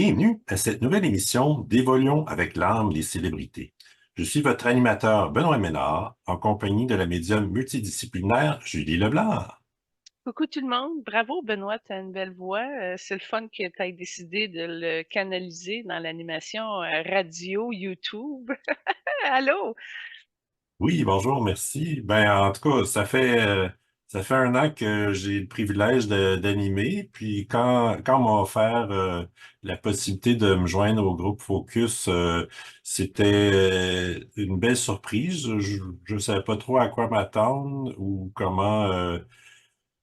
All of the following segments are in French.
Bienvenue à cette nouvelle émission d'Évoluons avec l'âme les célébrités. Je suis votre animateur Benoît Ménard, en compagnie de la médium multidisciplinaire Julie Leblanc. Coucou tout le monde. Bravo, Benoît, tu as une belle voix. C'est le fun que tu aies décidé de le canaliser dans l'animation radio YouTube. Allô? Oui, bonjour, merci. En tout cas, ça fait un an que j'ai le privilège d'animer, puis quand on m'a offert la possibilité de me joindre au groupe Focus, c'était une belle surprise. Je ne savais pas trop à quoi m'attendre ou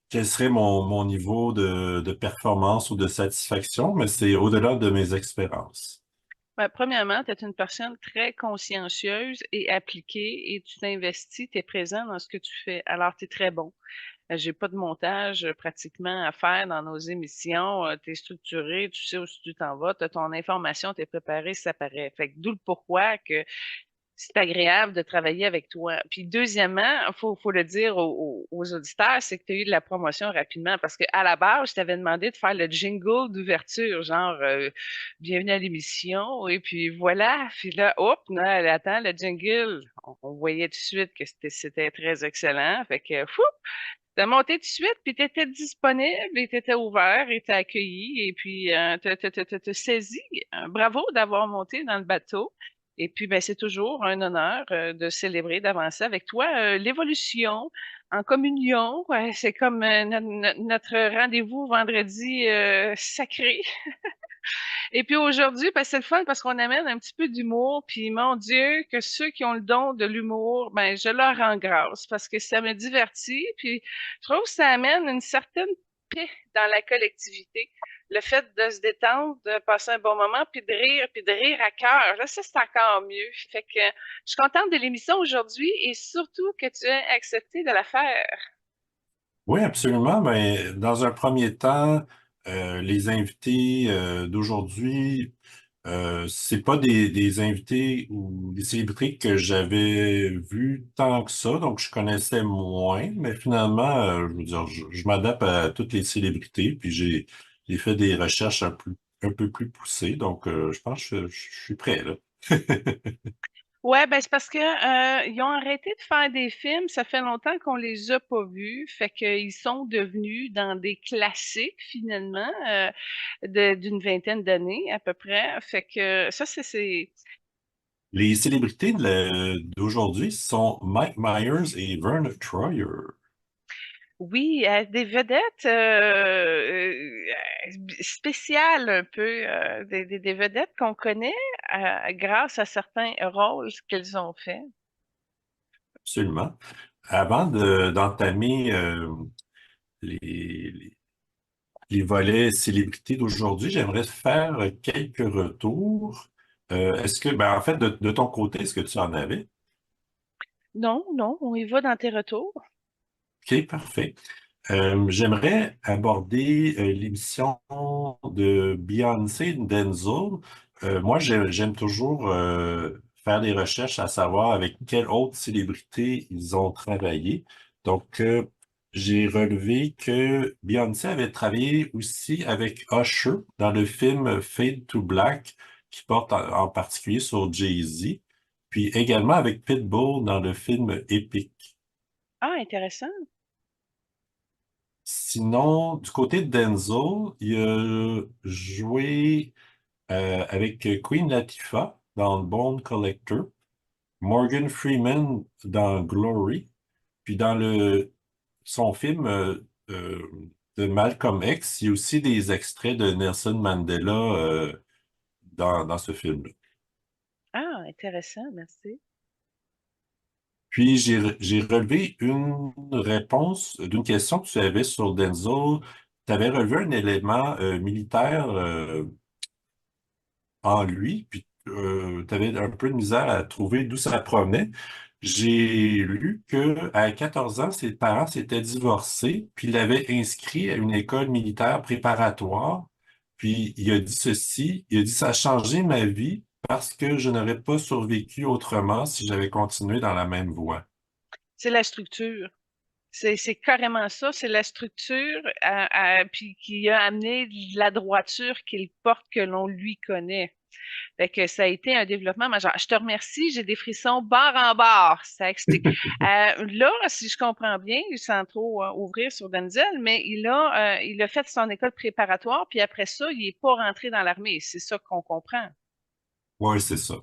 quel serait mon niveau de performance ou de satisfaction, mais c'est au-delà de mes expériences. Ben, premièrement, tu es une personne très consciencieuse et appliquée et tu t'investis, tu es présent dans ce que tu fais. Alors, tu es très bon. J'ai pas de montage pratiquement à faire dans nos émissions. Tu es structuré, tu sais où tu t'en vas, tu as ton information, tu es préparé, ça paraît. Fait que d'où le pourquoi que c'est agréable de travailler avec toi. Puis deuxièmement, faut le dire aux auditeurs, c'est que tu as eu de la promotion rapidement parce que à la base, je t'avais demandé de faire le jingle d'ouverture, genre bienvenue à l'émission et puis voilà. Puis là, hop, là, attends, le jingle, on voyait tout de suite que c'était très excellent. Fait que fou, t'as monté tout de suite, puis t'étais disponible et t'étais ouvert et t'as accueilli et puis t'as saisi. Bravo d'avoir monté dans le bateau. Et puis, ben, c'est toujours un honneur de célébrer, d'avancer avec toi l'évolution en communion. Ouais, c'est comme notre rendez-vous vendredi sacré. Et puis aujourd'hui, ben, c'est le fun parce qu'on amène un petit peu d'humour. Puis mon Dieu, que ceux qui ont le don de l'humour, ben, je leur rends grâce parce que ça me divertit. Puis je trouve que ça amène une certaine paix dans la collectivité. Le fait de se détendre, de passer un bon moment, puis de rire à cœur. Là, ça, c'est encore mieux. Fait que je suis contente de l'émission aujourd'hui et surtout que tu aies accepté de la faire. Oui, absolument. Dans un premier temps, les invités d'aujourd'hui, c'est pas des invités ou des célébrités que j'avais vus tant que ça, donc je connaissais moins, mais finalement, je veux dire, je m'adapte à toutes les célébrités, puis j'ai fait des recherches un peu plus poussées, donc je pense que je suis prêt là. Ouais, ben c'est parce que ils ont arrêté de faire des films, ça fait longtemps qu'on les a pas vus, fait qu'ils sont devenus dans des classiques finalement d'une vingtaine d'années à peu près. Fait que ça c'est Les célébrités d'aujourd'hui sont Mike Myers et Vern Troyer. oui, des vedettes spéciales un peu, des vedettes qu'on connaît grâce à certains rôles qu'elles ont faits. Absolument. Avant d'entamer les, les- les volets célébrités d'aujourd'hui, j'aimerais faire quelques retours. En fait, de ton côté, est-ce que tu en avais? Non, non, on y va dans tes retours. OK, parfait. J'aimerais aborder l'émission de Beyoncé Denzel. Moi, j'aime toujours faire des recherches à savoir avec quelle autre célébrité ils ont travaillé. Donc, j'ai relevé que Beyoncé avait travaillé aussi avec Usher dans le film Fade to Black, qui porte en particulier sur Jay-Z, puis également avec Pitbull dans le film Epic. Ah, intéressant. Sinon, du côté de Denzel, il a joué avec Queen Latifah dans Bone Collector, Morgan Freeman dans Glory, puis dans son film euh, de Malcolm X, il y a aussi des extraits de Nelson Mandela dans ce film-là. Ah, intéressant, merci. Puis j'ai relevé une réponse d'une question que tu avais sur Denzel. Tu avais relevé un élément militaire en lui, puis tu avais un peu de misère à trouver d'où ça provenait. J'ai lu que à 14 ans, ses parents s'étaient divorcés, puis il l'avait inscrit à une école militaire préparatoire. Puis il a dit ceci, il a dit, ça a changé ma vie parce que je n'aurais pas survécu autrement si j'avais continué dans la même voie. C'est la structure. C'est carrément ça, c'est la structure puis qui a amené la droiture qu'il porte que l'on lui connaît. Fait que ça a été un développement majeur. Je te remercie, j'ai des frissons barre en barre, ça explique. Là, si je comprends bien, sans trop ouvrir sur Denzel, mais il a fait son école préparatoire, puis après ça, il est pas rentré dans l'armée. C'est ça qu'on comprend. Oui, c'est ça.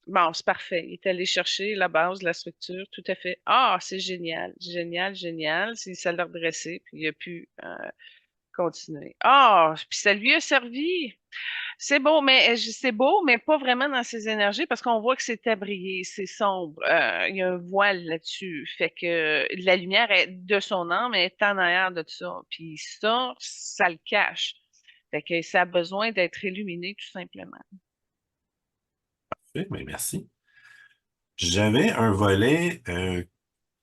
Bon, c'est parfait. Il est allé chercher la base, la structure, tout à fait. Ah, c'est génial, génial, génial. Ça l'a redressé, puis il a pu continuer. Ah, puis ça lui a servi. C'est beau, mais pas vraiment dans ses énergies parce qu'on voit que c'est abrié, c'est sombre. Il y a un voile là-dessus. Fait que la lumière est de son âme est en arrière de tout ça. Puis ça le cache. Fait que ça a besoin d'être illuminé tout simplement. Oui, mais merci. J'avais un volet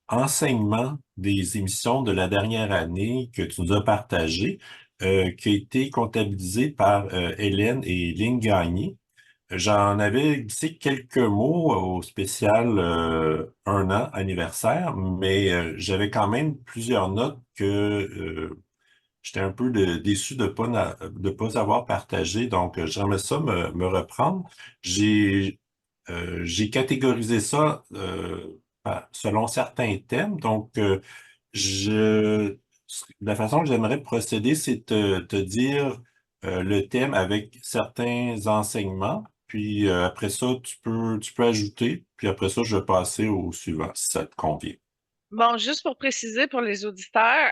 enseignement des émissions de la dernière année que tu nous as partagé, qui a été comptabilisé par Hélène et Lynn Gagné. J'en avais glissé quelques mots au spécial 1 an anniversaire, mais j'avais quand même plusieurs notes que j'étais un peu déçu de pas avoir partagé. Donc, j'aimerais ça me reprendre. J'ai catégorisé ça selon certains thèmes. Donc, je, la façon que j'aimerais procéder, c'est te dire le thème avec certains enseignements. Puis après ça, tu peux ajouter. Puis après ça, je vais passer au suivant, si ça te convient. Bon, juste pour préciser pour les auditeurs,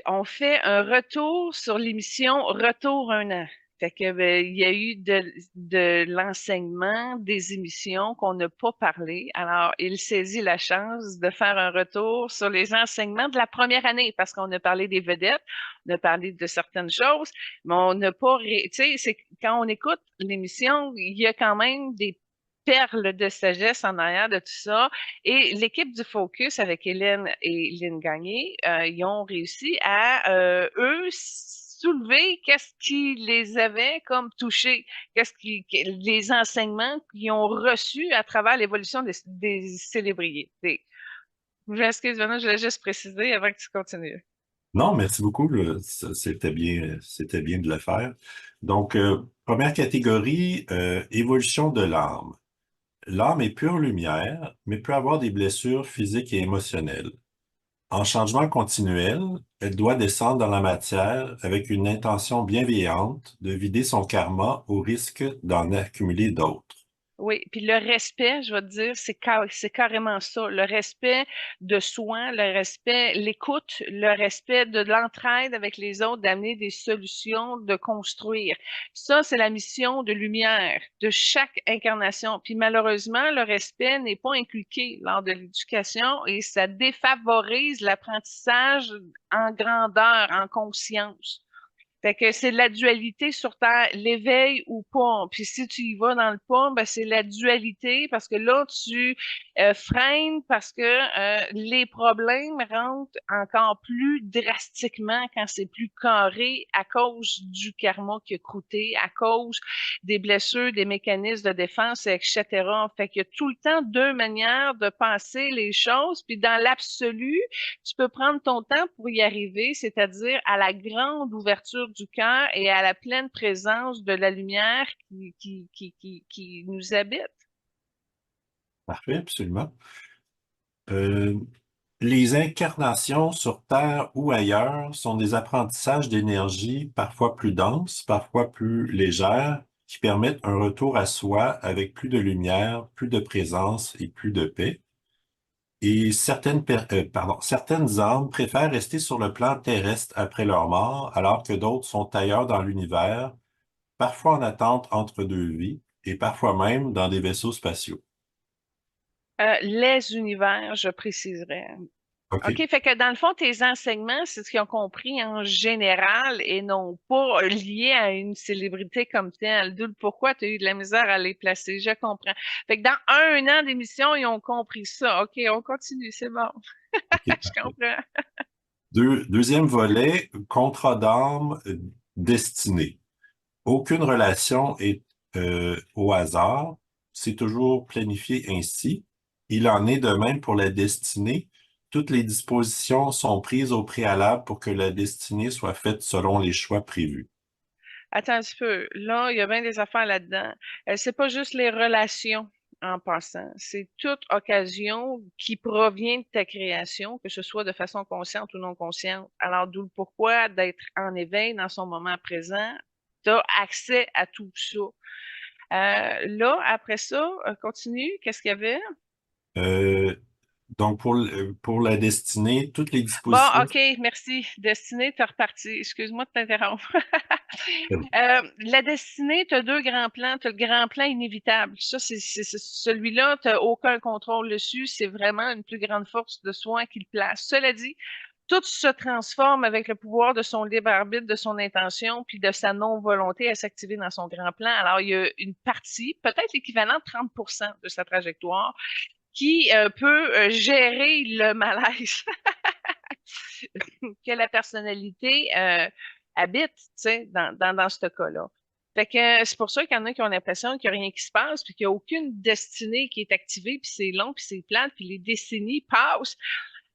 on fait un retour sur l'émission Retour un an. Fait que il y a eu de l'enseignement des émissions qu'on n'a pas parlé. Alors, il saisit la chance de faire un retour sur les enseignements de la première année parce qu'on a parlé des vedettes, on a parlé de certaines choses, mais on n'a pas, tu sais, c'est quand on écoute l'émission, il y a quand même des perles de sagesse en arrière de tout ça. Et l'équipe du Focus avec Hélène et Lynn Gagné, ils ont réussi à, eux, soulever qu'est-ce qui les avait comme touchés, les enseignements qu'ils ont reçus à travers l'évolution des célébrités. Je m'excuse, Vanna, je voulais juste préciser avant que tu continues. Non, merci beaucoup. C'était bien de le faire. Donc, première catégorie, évolution de l'âme. L'âme est pure lumière, mais peut avoir des blessures physiques et émotionnelles. En changement continuel, elle doit descendre dans la matière avec une intention bienveillante de vider son karma au risque d'en accumuler d'autres. Oui, puis le respect, je vais te dire, c'est carrément ça. Le respect de soi, le respect, l'écoute, le respect de l'entraide avec les autres, d'amener des solutions, de construire. Ça, c'est la mission de lumière de chaque incarnation. Puis malheureusement, le respect n'est pas inculqué lors de l'éducation et ça défavorise l'apprentissage en grandeur, en conscience. Fait que c'est la dualité sur Terre, l'éveil ou pas. Puis si tu y vas dans le pas, ben c'est la dualité parce que là, tu freines parce que les problèmes rentrent encore plus drastiquement quand c'est plus carré à cause du karma qui a croûté, à cause des blessures, des mécanismes de défense, etc. Fait qu'il y a tout le temps deux manières de penser les choses. Puis dans l'absolu, tu peux prendre ton temps pour y arriver, c'est-à-dire à la grande ouverture du cœur et à la pleine présence de la lumière qui nous habite. Parfait, absolument. Euh, les incarnations sur Terre ou ailleurs sont des apprentissages d'énergie parfois plus denses, parfois plus légères, qui permettent un retour à soi avec plus de lumière, plus de présence et plus de paix. Et certaines âmes préfèrent rester sur le plan terrestre après leur mort, alors que d'autres sont ailleurs dans l'univers, parfois en attente entre deux vies, et parfois même dans des vaisseaux spatiaux. Les univers, je préciserai. OK. OK, fait que dans le fond, tes enseignements, c'est ce qu'ils ont compris en général et non pas liés à une célébrité comme telle. D'où le pourquoi tu as eu de la misère à les placer. Je comprends. Fait que dans 1 an d'émission, ils ont compris ça. OK, on continue, c'est bon. OK, Je parfait. comprends. Deuxième volet, contrat d'âme destiné. Aucune relation est au hasard, c'est toujours planifié ainsi. Il en est de même pour la destinée. toutes les dispositions sont prises au préalable pour que la destinée soit faite selon les choix prévus. Attends un petit peu. Là, il y a bien des affaires là-dedans. C'est pas juste les relations en passant. C'est toute occasion qui provient de ta création, que ce soit de façon consciente ou non consciente. Alors, d'où le pourquoi d'être en éveil dans son moment présent. Tu as accès à tout ça. Là, après ça, continue. Qu'est-ce qu'il y avait? Euh, donc, pour la destinée, toutes les Bon, dispositions. OK, merci. Destinée, t'es reparti. Excuse-moi de t'interrompre. La destinée, tu as deux grands plans. Tu as le grand plan inévitable. Ça, celui-là, tu n'as aucun contrôle dessus. C'est vraiment une plus grande force de soi qui le place. Cela dit, tout se transforme avec le pouvoir de son libre arbitre, de son intention, puis de sa non-volonté à s'activer dans son grand plan. Alors, il y a une partie, peut-être l'équivalent de 30 de sa trajectoire, qui peut gérer le malaise que la personnalité habite, tu sais, dans ce cas-là. Fait que c'est pour ça qu'il y en a qui ont l'impression qu'il n'y a rien qui se passe, puis qu'il n'y a aucune destinée qui est activée, puis c'est long, puis c'est plate, puis les décennies passent.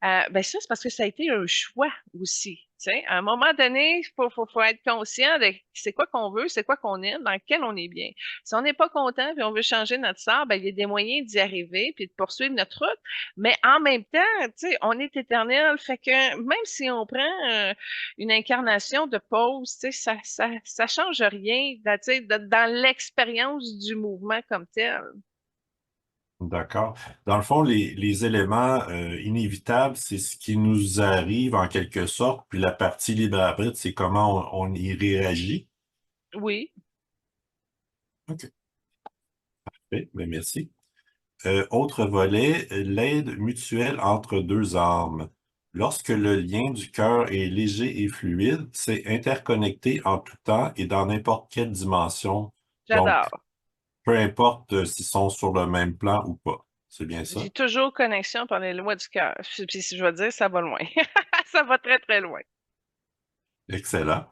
Ben ça, c'est parce que ça a été un choix aussi. Tu sais, à un moment donné, faut être conscient de c'est quoi qu'on veut, c'est quoi qu'on aime, dans lequel on est bien. Si on n'est pas content puis on veut changer notre sort, ben il y a des moyens d'y arriver puis de poursuivre notre route. Mais en même temps, tu sais, on est éternel, fait que même si on prend une incarnation de pause, tu sais, ça change rien, tu sais, dans l'expérience du mouvement comme tel. D'accord. Dans le fond, les éléments inévitables, c'est ce qui nous arrive en quelque sorte, puis la partie libre arbitre, c'est comment on y réagit. Oui. OK. Parfait. Ben, merci. Autre volet, l'aide mutuelle entre deux âmes. Lorsque le lien du cœur est léger et fluide, c'est interconnecté en tout temps et dans n'importe quelle dimension. Donc, J'adore. peu importe s'ils sont sur le même plan ou pas. C'est bien J'ai ça? toujours connexion par les lois du cœur. Puis si je veux dire, ça va loin. Ça va très, très loin. Excellent.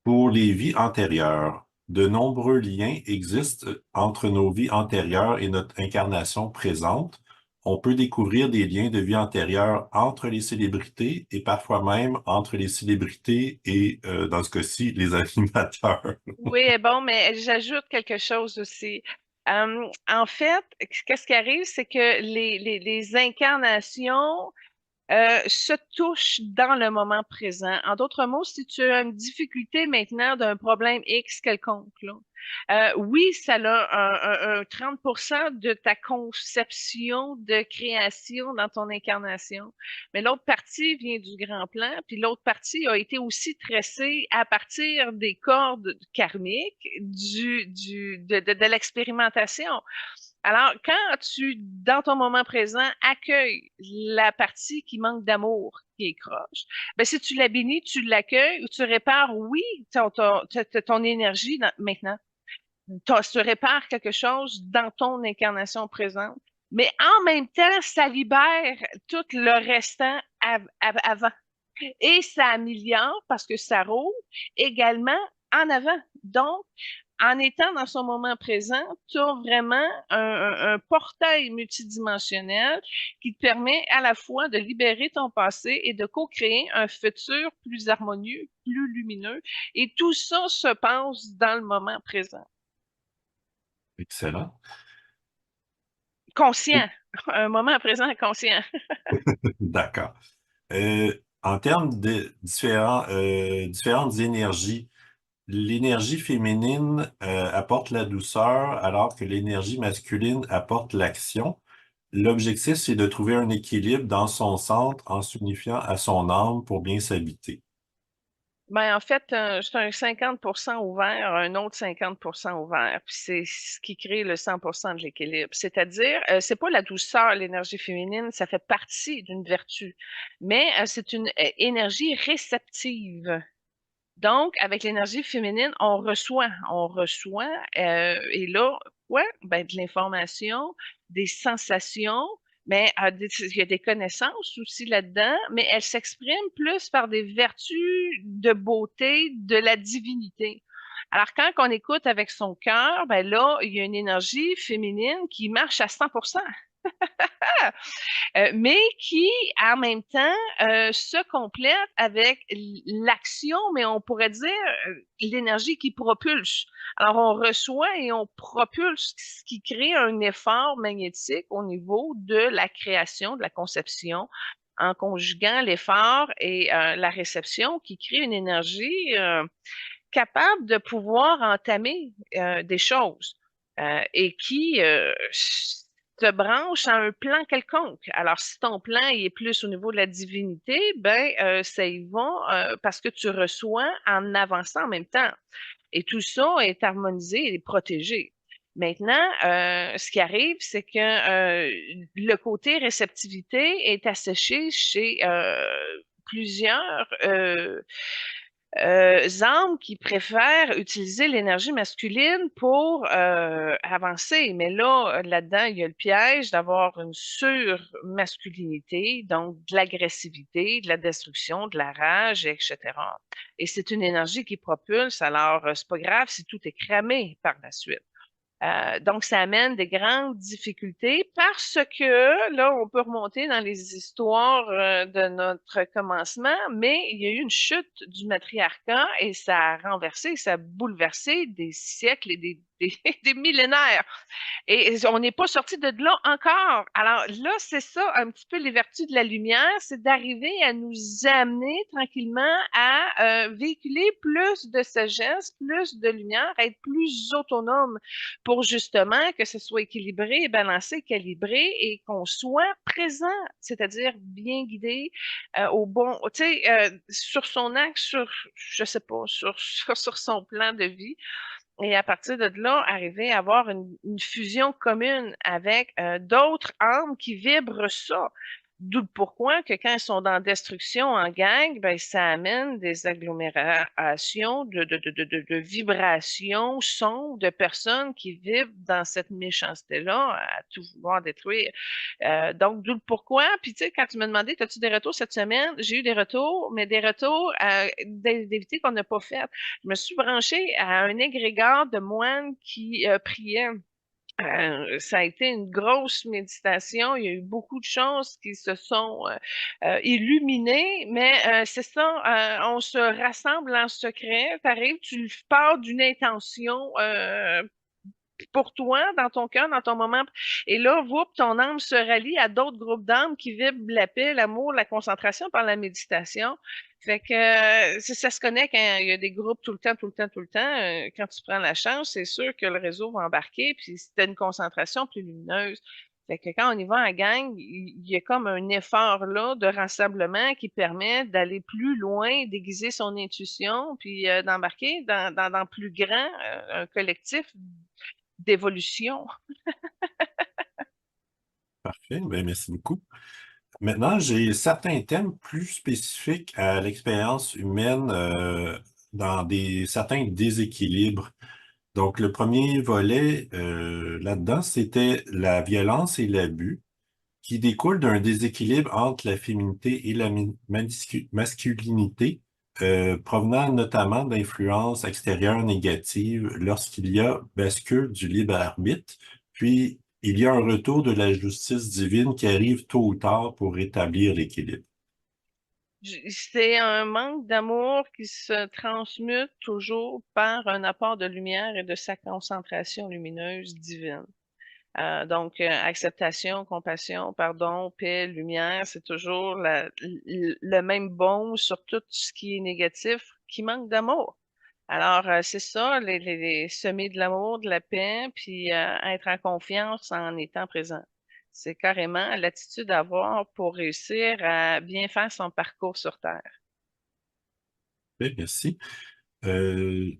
Pour les vies antérieures, de nombreux liens existent entre nos vies antérieures et notre incarnation présente. On peut découvrir des liens de vie antérieure entre les célébrités et parfois même entre les célébrités et, dans ce cas-ci, les animateurs. Oui, bon, mais j'ajoute quelque chose aussi. En fait, qu'est-ce qui arrive, c'est que les incarnations se touche dans le moment présent. En d'autres mots, si tu as une difficulté maintenant d'un problème X quelconque, là, oui, ça a un 30 de ta conception de création dans ton incarnation, mais l'autre partie vient du grand plan, puis l'autre partie a été aussi tressée à partir des cordes karmiques de l'expérimentation. Alors, quand tu, dans ton moment présent, accueilles la partie qui manque d'amour, qui est croche, ben, si tu la bénis, tu l'accueilles ou tu répares, oui, ton énergie maintenant. Tu répares quelque chose dans ton incarnation présente. Mais en même temps, ça libère tout le restant avant. Et ça améliore parce que ça roule également en avant. Donc, en étant dans son moment présent, tu as vraiment un portail multidimensionnel qui te permet à la fois de libérer ton passé et de co-créer un futur plus harmonieux, plus lumineux. Et tout ça se passe dans le moment présent. Excellent. Conscient. Un moment présent conscient. D'accord. En termes de différentes énergies, l'énergie féminine apporte la douceur alors que l'énergie masculine apporte l'action. L'objectif, c'est de trouver un équilibre dans son centre en s'unifiant à son âme pour bien s'habiter. Ben, en fait, c'est un 50 ouvert, un autre 50 ouvert. Puis c'est ce qui crée le 100 de l'équilibre. C'est-à-dire, c'est pas la douceur, l'énergie féminine, ça fait partie d'une vertu, mais c'est une énergie réceptive. Donc, avec l'énergie féminine, on reçoit, et là, quoi? Ben, de l'information, des sensations, mais il y a des connaissances aussi là-dedans, mais elles s'expriment plus par des vertus de beauté, de la divinité. Alors, quand on écoute avec son cœur, ben là, il y a une énergie féminine qui marche à 100%. Mais qui, en même temps, se complète avec l'action, mais on pourrait dire l'énergie qui propulse. Alors, on reçoit et on propulse, ce qui crée un effort magnétique au niveau de la création, de la conception, en conjuguant l'effort et la réception, qui crée une énergie capable de pouvoir entamer des choses et qui se branche à un plan quelconque. Alors, si ton plan il est plus au niveau de la divinité, ben ça y va parce que tu reçois en avançant en même temps. Et tout ça est harmonisé et protégé. Maintenant, ce qui arrive, c'est que le côté réceptivité est asséché chez plusieurs âmes qui préfèrent utiliser l'énergie masculine pour avancer. Mais là, là-dedans, il y a le piège d'avoir une surmasculinité, donc de l'agressivité, de la destruction, de la rage, etc. Et c'est une énergie qui propulse, alors c'est pas grave si tout est cramé par la suite. Donc, ça amène des grandes difficultés parce que là, on peut remonter dans les histoires de notre commencement, mais il y a eu une chute du matriarcat et ça a renversé, ça a bouleversé des siècles et des millénaires. Et on n'est pas sorti de là encore. Alors là, c'est ça un petit peu les vertus de la lumière, c'est d'arriver à nous amener tranquillement à véhiculer plus de sagesse, plus de lumière, à être plus autonome pour justement que ce soit équilibré, balancé, calibré et qu'on soit présent, c'est-à-dire bien guidé au bon, tu sais, sur son axe, sur, je sais pas, sur son plan de vie. Et à partir de là, arriver à avoir une fusion commune avec d'autres âmes qui vibrent ça. D'où le pourquoi que quand ils sont dans destruction en gang, ben, ça amène des agglomérations de vibrations, sons de personnes qui vivent dans cette méchanceté-là à tout vouloir détruire. Donc, d'où le pourquoi. Puis, tu sais, quand tu m'as demandé, as-tu des retours cette semaine? J'ai eu des retours, mais des retours d'invités qu'on n'a pas fait. Je me suis branchée à un égrégore de moines qui priaient. Ça a été une grosse méditation. Il y a eu beaucoup de choses qui se sont illuminées, mais c'est ça, on se rassemble en secret. Tu arrives, tu pars d'une intention pour toi, dans ton cœur, dans ton moment. Et là, ton âme se rallie à d'autres groupes d'âmes qui vibrent la paix, l'amour, la concentration par la méditation. Fait que ça se connaît quand il y a des groupes tout le temps, tout le temps, tout le temps. Quand tu prends la chance, c'est sûr que le réseau va embarquer, puis c'était une concentration plus lumineuse. Fait que quand on y va en gang, il y a comme un effort là de rassemblement qui permet d'aller plus loin, d'aiguiser son intuition, puis d'embarquer dans plus grand, un collectif d'évolution. Parfait, ben, merci beaucoup. Maintenant, j'ai certains thèmes plus spécifiques à l'expérience humaine dans certains déséquilibres. Donc, le premier volet là-dedans, c'était la violence et l'abus, qui découle d'un déséquilibre entre la féminité et la masculinité, provenant notamment d'influences extérieures négatives lorsqu'il y a bascule du libre arbitre, puis il y a un retour de la justice divine qui arrive tôt ou tard pour rétablir l'équilibre. C'est un manque d'amour qui se transmute toujours par un apport de lumière et de sa concentration lumineuse divine. Donc, acceptation, compassion, pardon, paix, lumière, c'est toujours le même baume sur tout ce qui est négatif qui manque d'amour. Alors, c'est ça, semer de l'amour, de la paix, puis être en confiance en étant présent. C'est carrément l'attitude à avoir pour réussir à bien faire son parcours sur Terre. Oui, merci. Euh,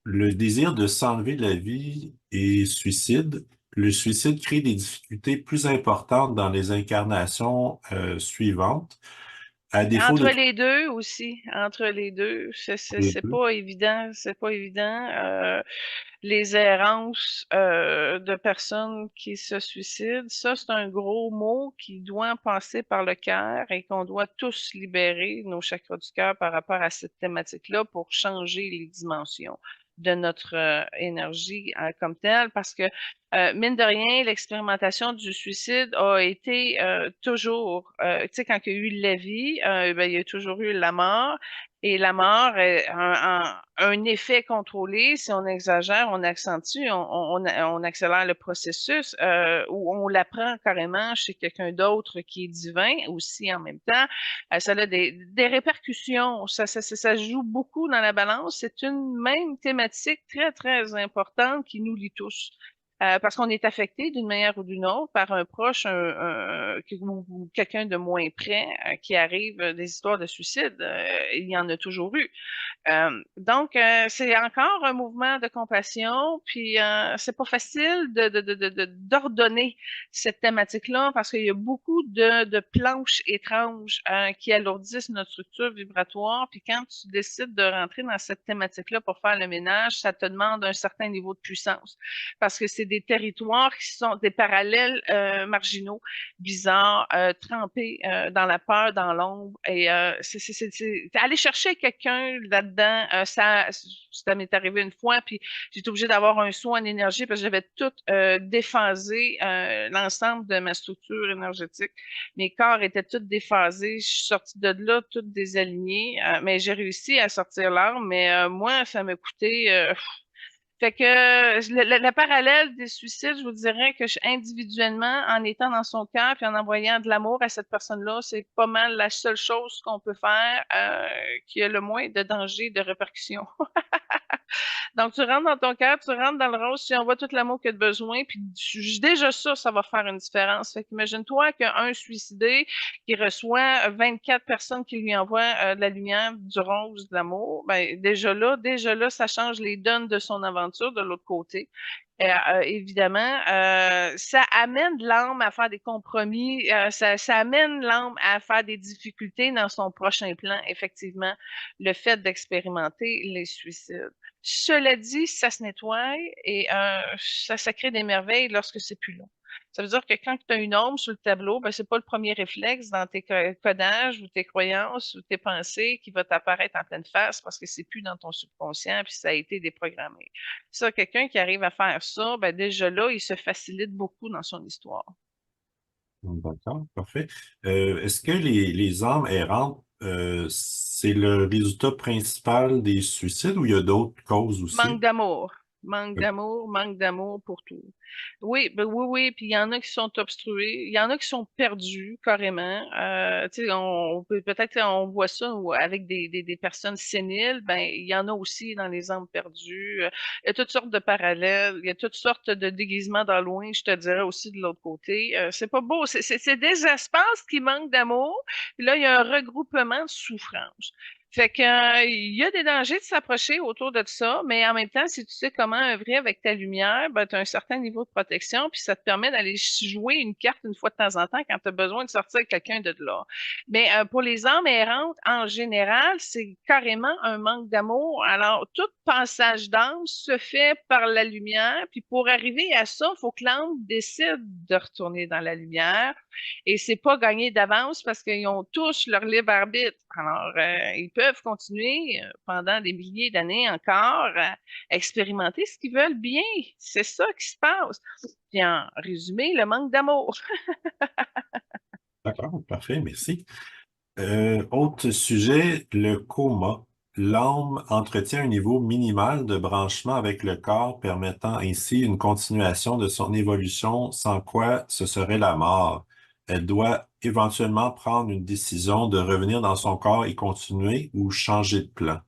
le désir de s'enlever la vie et suicide. Le suicide crée des difficultés plus importantes dans les incarnations suivantes, à défaut de Entre les deux aussi, entre les deux, trouver c'est deux. pas évident, c'est pas évident. Les errances de personnes qui se suicident, ça, c'est un gros mot qui doit passer par le cœur et qu'on doit tous libérer nos chakras du cœur par rapport à cette thématique-là pour changer les dimensions de notre énergie comme telle, parce que Mine de rien, l'expérimentation du suicide a été toujours, tu sais, quand il y a eu la vie, ben, il y a toujours eu la mort. Et la mort est un effet contrôlé. Si on exagère, on accentue, on accélère le processus, ou on l'apprend carrément chez quelqu'un d'autre qui est divin aussi en même temps. Ça a des répercussions. Ça joue beaucoup dans la balance. C'est une même thématique très, très importante qui nous lie tous. Parce qu'on est affecté d'une manière ou d'une autre par un proche ou quelqu'un de moins près qui arrive des histoires de suicide. Il y en a toujours eu. Donc, c'est encore un mouvement de compassion, puis c'est pas facile d'ordonner cette thématique-là parce qu'il y a beaucoup de planches étranges qui alourdissent notre structure vibratoire. Puis quand tu décides de rentrer dans cette thématique-là pour faire le ménage, ça te demande un certain niveau de puissance parce que c'est des territoires qui sont des parallèles marginaux, bizarres, trempés dans la peur, dans l'ombre. Et aller chercher quelqu'un là-dedans, ça m'est arrivé une fois, puis j'étais obligée d'avoir un saut en énergie parce que j'avais tout déphasé, l'ensemble de ma structure énergétique. Mes corps étaient tous déphasés. Je suis sortie de là toute désalignée, mais j'ai réussi à sortir l'âme. Mais moi, ça m'a coûté fait que le parallèle des suicides, je vous dirais que individuellement, en étant dans son cœur puis en envoyant de l'amour à cette personne-là, c'est pas mal la seule chose qu'on peut faire qui a le moins de danger, de répercussions. Donc, tu rentres dans ton cœur, tu rentres dans le rose, tu envoies tout l'amour que tu as besoin, puis déjà ça va faire une différence. Fait qu'imagine-toi qu'un suicidé qui reçoit 24 personnes qui lui envoient de la lumière, du rose, de l'amour, ben déjà là, ça change les donnes de son aventure de l'autre côté. Évidemment, ça amène l'âme à faire des compromis, ça amène l'âme à faire des difficultés dans son prochain plan, effectivement, le fait d'expérimenter les suicides. Cela dit, ça se nettoie et ça crée des merveilles lorsque c'est plus long. Ça veut dire que quand tu as une ombre sur le tableau, ben, c'est pas le premier réflexe dans tes codages ou tes croyances ou tes pensées qui va t'apparaître en pleine face parce que c'est plus dans ton subconscient puis ça a été déprogrammé. Ça, quelqu'un qui arrive à faire ça, ben déjà là, il se facilite beaucoup dans son histoire. D'accord, parfait. Est-ce que les âmes errantes, c'est le résultat principal des suicides ou il y a d'autres causes Manque aussi? d'amour. Euh, Manque d'amour pour tout. Oui, ben oui, oui, puis il y en a qui sont obstrués, il y en a qui sont perdus carrément. Tu sais, on peut peut-être on voit ça avec des personnes séniles, ben il y en a aussi dans les âmes perdues. Il y a toutes sortes de parallèles, il y a toutes sortes de déguisements dans le loin, je te dirais aussi de l'autre côté. C'est pas beau, c'est des espaces qui manquent d'amour, puis là il y a un regroupement de souffrance. Fait que, il y a des dangers de s'approcher autour de ça, mais en même temps, si tu sais comment œuvrer avec ta lumière, ben, tu as un certain niveau de protection, puis ça te permet d'aller jouer une carte une fois de temps en temps quand tu as besoin de sortir avec quelqu'un de là. Mais pour les âmes errantes, en général, c'est carrément un manque d'amour. Alors, tout passage d'âme se fait par la lumière, puis pour arriver à ça, il faut que l'âme décide de retourner dans la lumière. Et c'est pas gagné d'avance parce qu'ils ont tous leur libre arbitre. Alors, ils peuvent continuer pendant des milliers d'années encore à expérimenter ce qu'ils veulent bien. C'est ça qui se passe. Puis en résumé, le manque d'amour. D'accord, parfait, merci. Autre sujet, le coma. L'âme entretient un niveau minimal de branchement avec le corps, permettant ainsi une continuation de son évolution, sans quoi ce serait la mort. Elle doit éventuellement prendre une décision de revenir dans son corps et continuer ou changer de plan.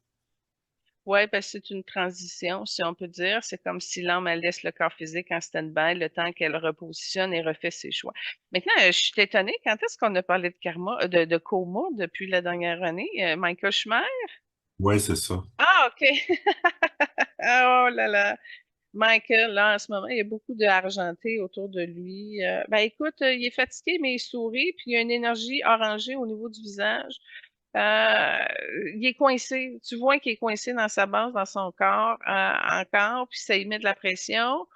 Ouais, parce que c'est une transition, si on peut dire. C'est comme si l'âme elle laisse le corps physique en stand-by le temps qu'elle repositionne et refait ses choix. Maintenant, je suis étonnée, quand est-ce qu'on a parlé de karma, de coma depuis la dernière année? Michael Schumer? Oui, c'est ça. Ah, OK. Oh là là. Michael, là, en ce moment, il y a beaucoup de argenté autour de lui. Ben écoute, il est fatigué, mais il sourit, puis il y a une énergie orangée au niveau du visage. Euh, il est coincé. Tu vois qu'il est coincé dans sa base, dans son corps, encore, puis ça y met de la pression.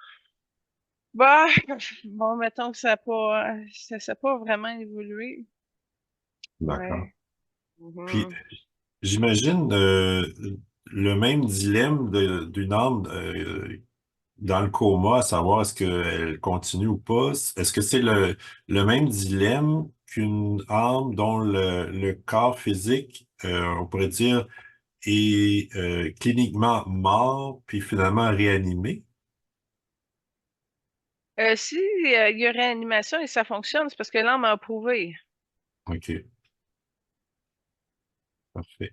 Bah, bon, mettons que ça a pas vraiment évolué. D'accord. Ouais. Puis, Mhm. j'imagine le même dilemme d'une âme dans le coma, à savoir est-ce qu'elle continue ou pas, est-ce que c'est le même dilemme qu'une âme dont le corps physique, on pourrait dire, est cliniquement mort, puis finalement réanimé? Si il y a réanimation et ça fonctionne, c'est parce que l'âme a approuvé. OK, parfait.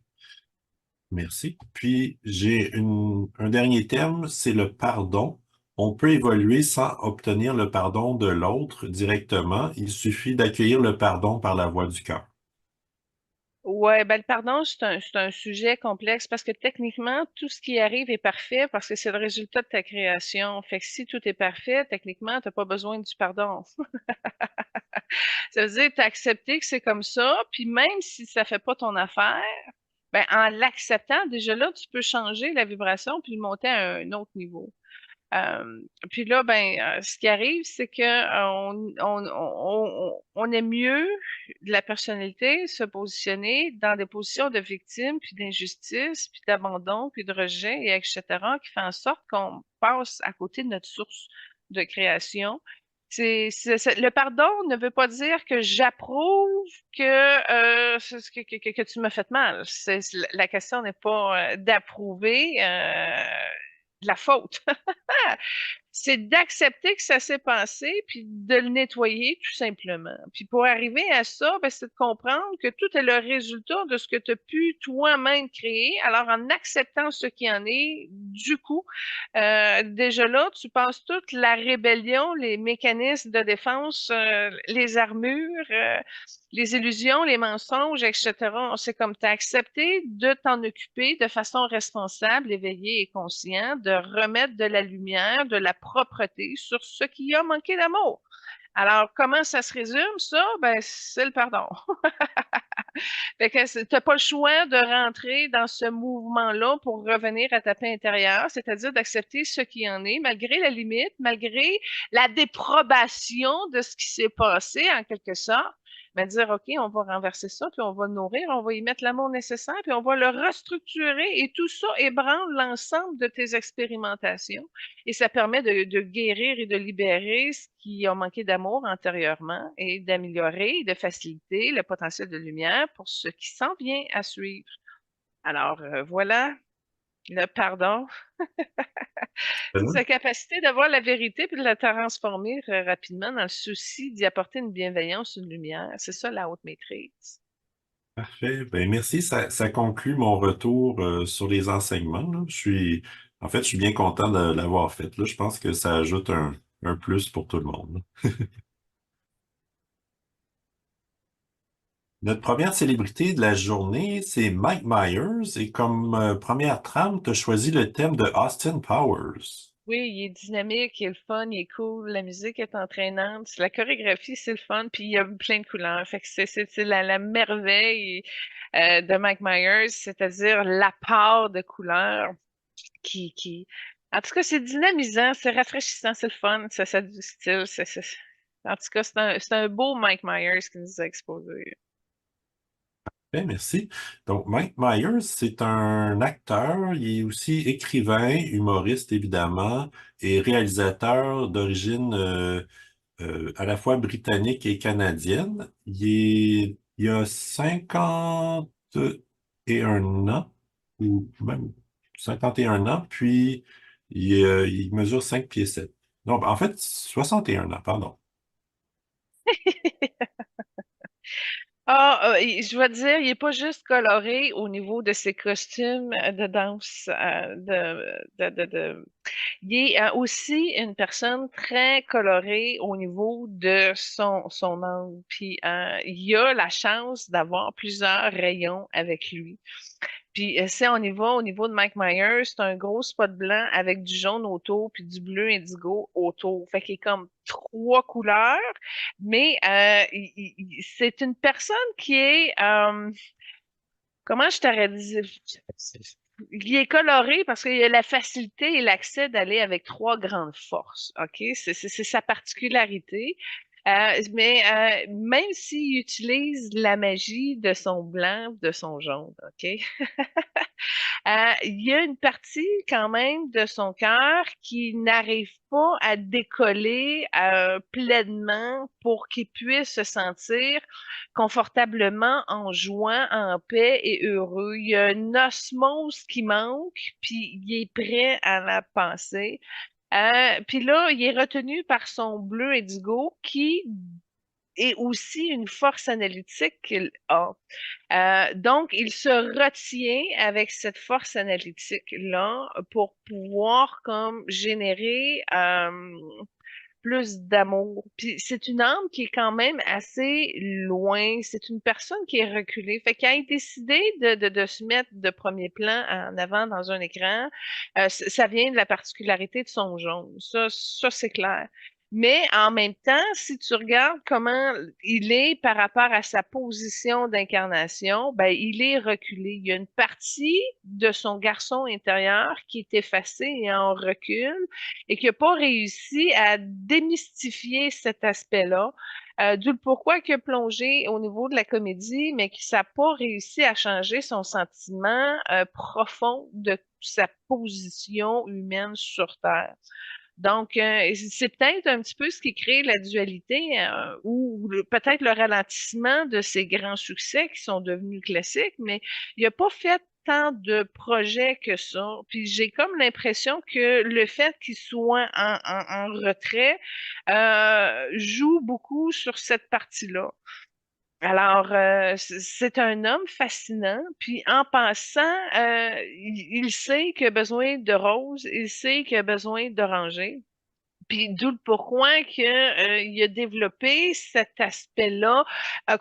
Merci. Puis j'ai un dernier thème, c'est le pardon. On peut évoluer sans obtenir le pardon de l'autre directement. Il suffit d'accueillir le pardon par la voie du cœur. Ouais, ben le pardon, c'est un sujet complexe parce que techniquement, tout ce qui arrive est parfait parce que c'est le résultat de ta création. Fait que si tout est parfait, techniquement, t'as pas besoin du pardon. Ça veut dire que tu as accepté que c'est comme ça, puis même si ça fait pas ton affaire, ben en l'acceptant, déjà là, tu peux changer la vibration puis le monter à un autre niveau. Puis là, ben, ce qui arrive, c'est que on est mieux de la personnalité se positionner dans des positions de victime, puis d'injustice, puis d'abandon, puis de rejet, et etc., qui fait en sorte qu'on passe à côté de notre source de création. Le pardon ne veut pas dire que j'approuve que tu m'as fait mal. La question n'est pas d'approuver la faute. C'est d'accepter que ça s'est passé, puis de le nettoyer tout simplement. Puis pour arriver à ça, ben, c'est de comprendre que tout est le résultat de ce que tu as pu toi-même créer. Alors en acceptant ce qui en est, du coup, déjà là, tu passes toute la rébellion, les mécanismes de défense, les armures, les illusions, les mensonges, etc. C'est comme tu as accepté de t'en occuper de façon responsable, éveillée et consciente, de remettre de la lumière, de la propreté sur ce qui a manqué d'amour. Alors, comment ça se résume, ça? Ben, c'est le pardon. Fait que t'as pas le choix de rentrer dans ce mouvement-là pour revenir à ta paix intérieure, c'est-à-dire d'accepter ce qui en est, malgré la limite, malgré la déprobation de ce qui s'est passé, en quelque sorte. Mais dire, OK, on va renverser ça, puis on va le nourrir, on va y mettre l'amour nécessaire, puis on va le restructurer, et tout ça ébranle l'ensemble de tes expérimentations. Et ça permet de guérir et de libérer ce qui a manqué d'amour antérieurement et d'améliorer et de faciliter le potentiel de lumière pour ce qui s'en vient à suivre. Alors, voilà, le pardon, c'est sa capacité de voir la vérité puis de la transformer rapidement dans le souci d'y apporter une bienveillance, une lumière. C'est ça la haute maîtrise. Parfait. Ben, merci. Ça conclut mon retour sur les enseignements, là. En fait, je suis bien content de l'avoir fait, là. Je pense que ça ajoute un plus pour tout le monde, là. Notre première célébrité de la journée, c'est Mike Myers. Et comme première trame, tu as choisi le thème de Austin Powers. Oui, il est dynamique, il est le fun, il est cool, la musique est entraînante, la chorégraphie, c'est le fun, puis il y a plein de couleurs. Fait que c'est la merveille de Mike Myers, c'est-à-dire la part de couleurs qui... En tout cas, c'est dynamisant, c'est rafraîchissant, c'est le fun, ça a du style. En tout cas, c'est un beau Mike Myers qui nous a exposé. Bien, merci. Donc, Mike Myers, c'est un acteur, il est aussi écrivain, humoriste évidemment, et réalisateur d'origine à la fois britannique et canadienne. Il a 51 ans, ou même 51 ans, puis il mesure 5 pieds 7. Non, en fait, 61 ans, pardon. Ah, je dois dire, il est pas juste coloré au niveau de ses costumes de danse, il est aussi une personne très colorée au niveau de son âme. Puis il a la chance d'avoir plusieurs rayons avec lui. Puis si on y va au niveau de Mike Myers, c'est un gros spot blanc avec du jaune autour puis du bleu indigo autour. Fait qu'il est comme trois couleurs, mais c'est une personne qui est, comment je t'aurais dit, il est coloré parce qu'il a la facilité et l'accès d'aller avec trois grandes forces. OK? C'est sa particularité. Mais même s'il utilise la magie de son blanc, de son jaune, OK? Il y a une partie quand même de son cœur qui n'arrive pas à décoller pleinement pour qu'il puisse se sentir confortablement en joie, en paix et heureux. Il y a une osmose qui manque, puis il est prêt à la passer. Puis là, il est retenu par son bleu indigo qui est aussi une force analytique qu'il a. Donc, il se retient avec cette force analytique-là pour pouvoir comme générer plus d'amour. Puis c'est une âme qui est quand même assez loin. C'est une personne qui est reculée. Fait qu'elle a décidé de se mettre de premier plan en avant dans un écran. Ça vient de la particularité de son jaune. Ça c'est clair. Mais en même temps, si tu regardes comment il est par rapport à sa position d'incarnation, ben, il est reculé. Il y a une partie de son garçon intérieur qui est effacée et en recul et qui n'a pas réussi à démystifier cet aspect-là. D'où le pourquoi qu'il a plongé au niveau de la comédie, mais qui n'a pas réussi à changer son sentiment profond de sa position humaine sur Terre. Donc, c'est peut-être un petit peu ce qui crée la dualité ou peut-être le ralentissement de ces grands succès qui sont devenus classiques, mais il n'a pas fait tant de projets que ça. Puis j'ai comme l'impression que le fait qu'il soit en retrait joue beaucoup sur cette partie-là. Alors, c'est un homme fascinant. Puis en passant, il sait qu'il a besoin de rose, il sait qu'il a besoin d'oranger. Puis d'où le pourquoi que, il a développé cet aspect-là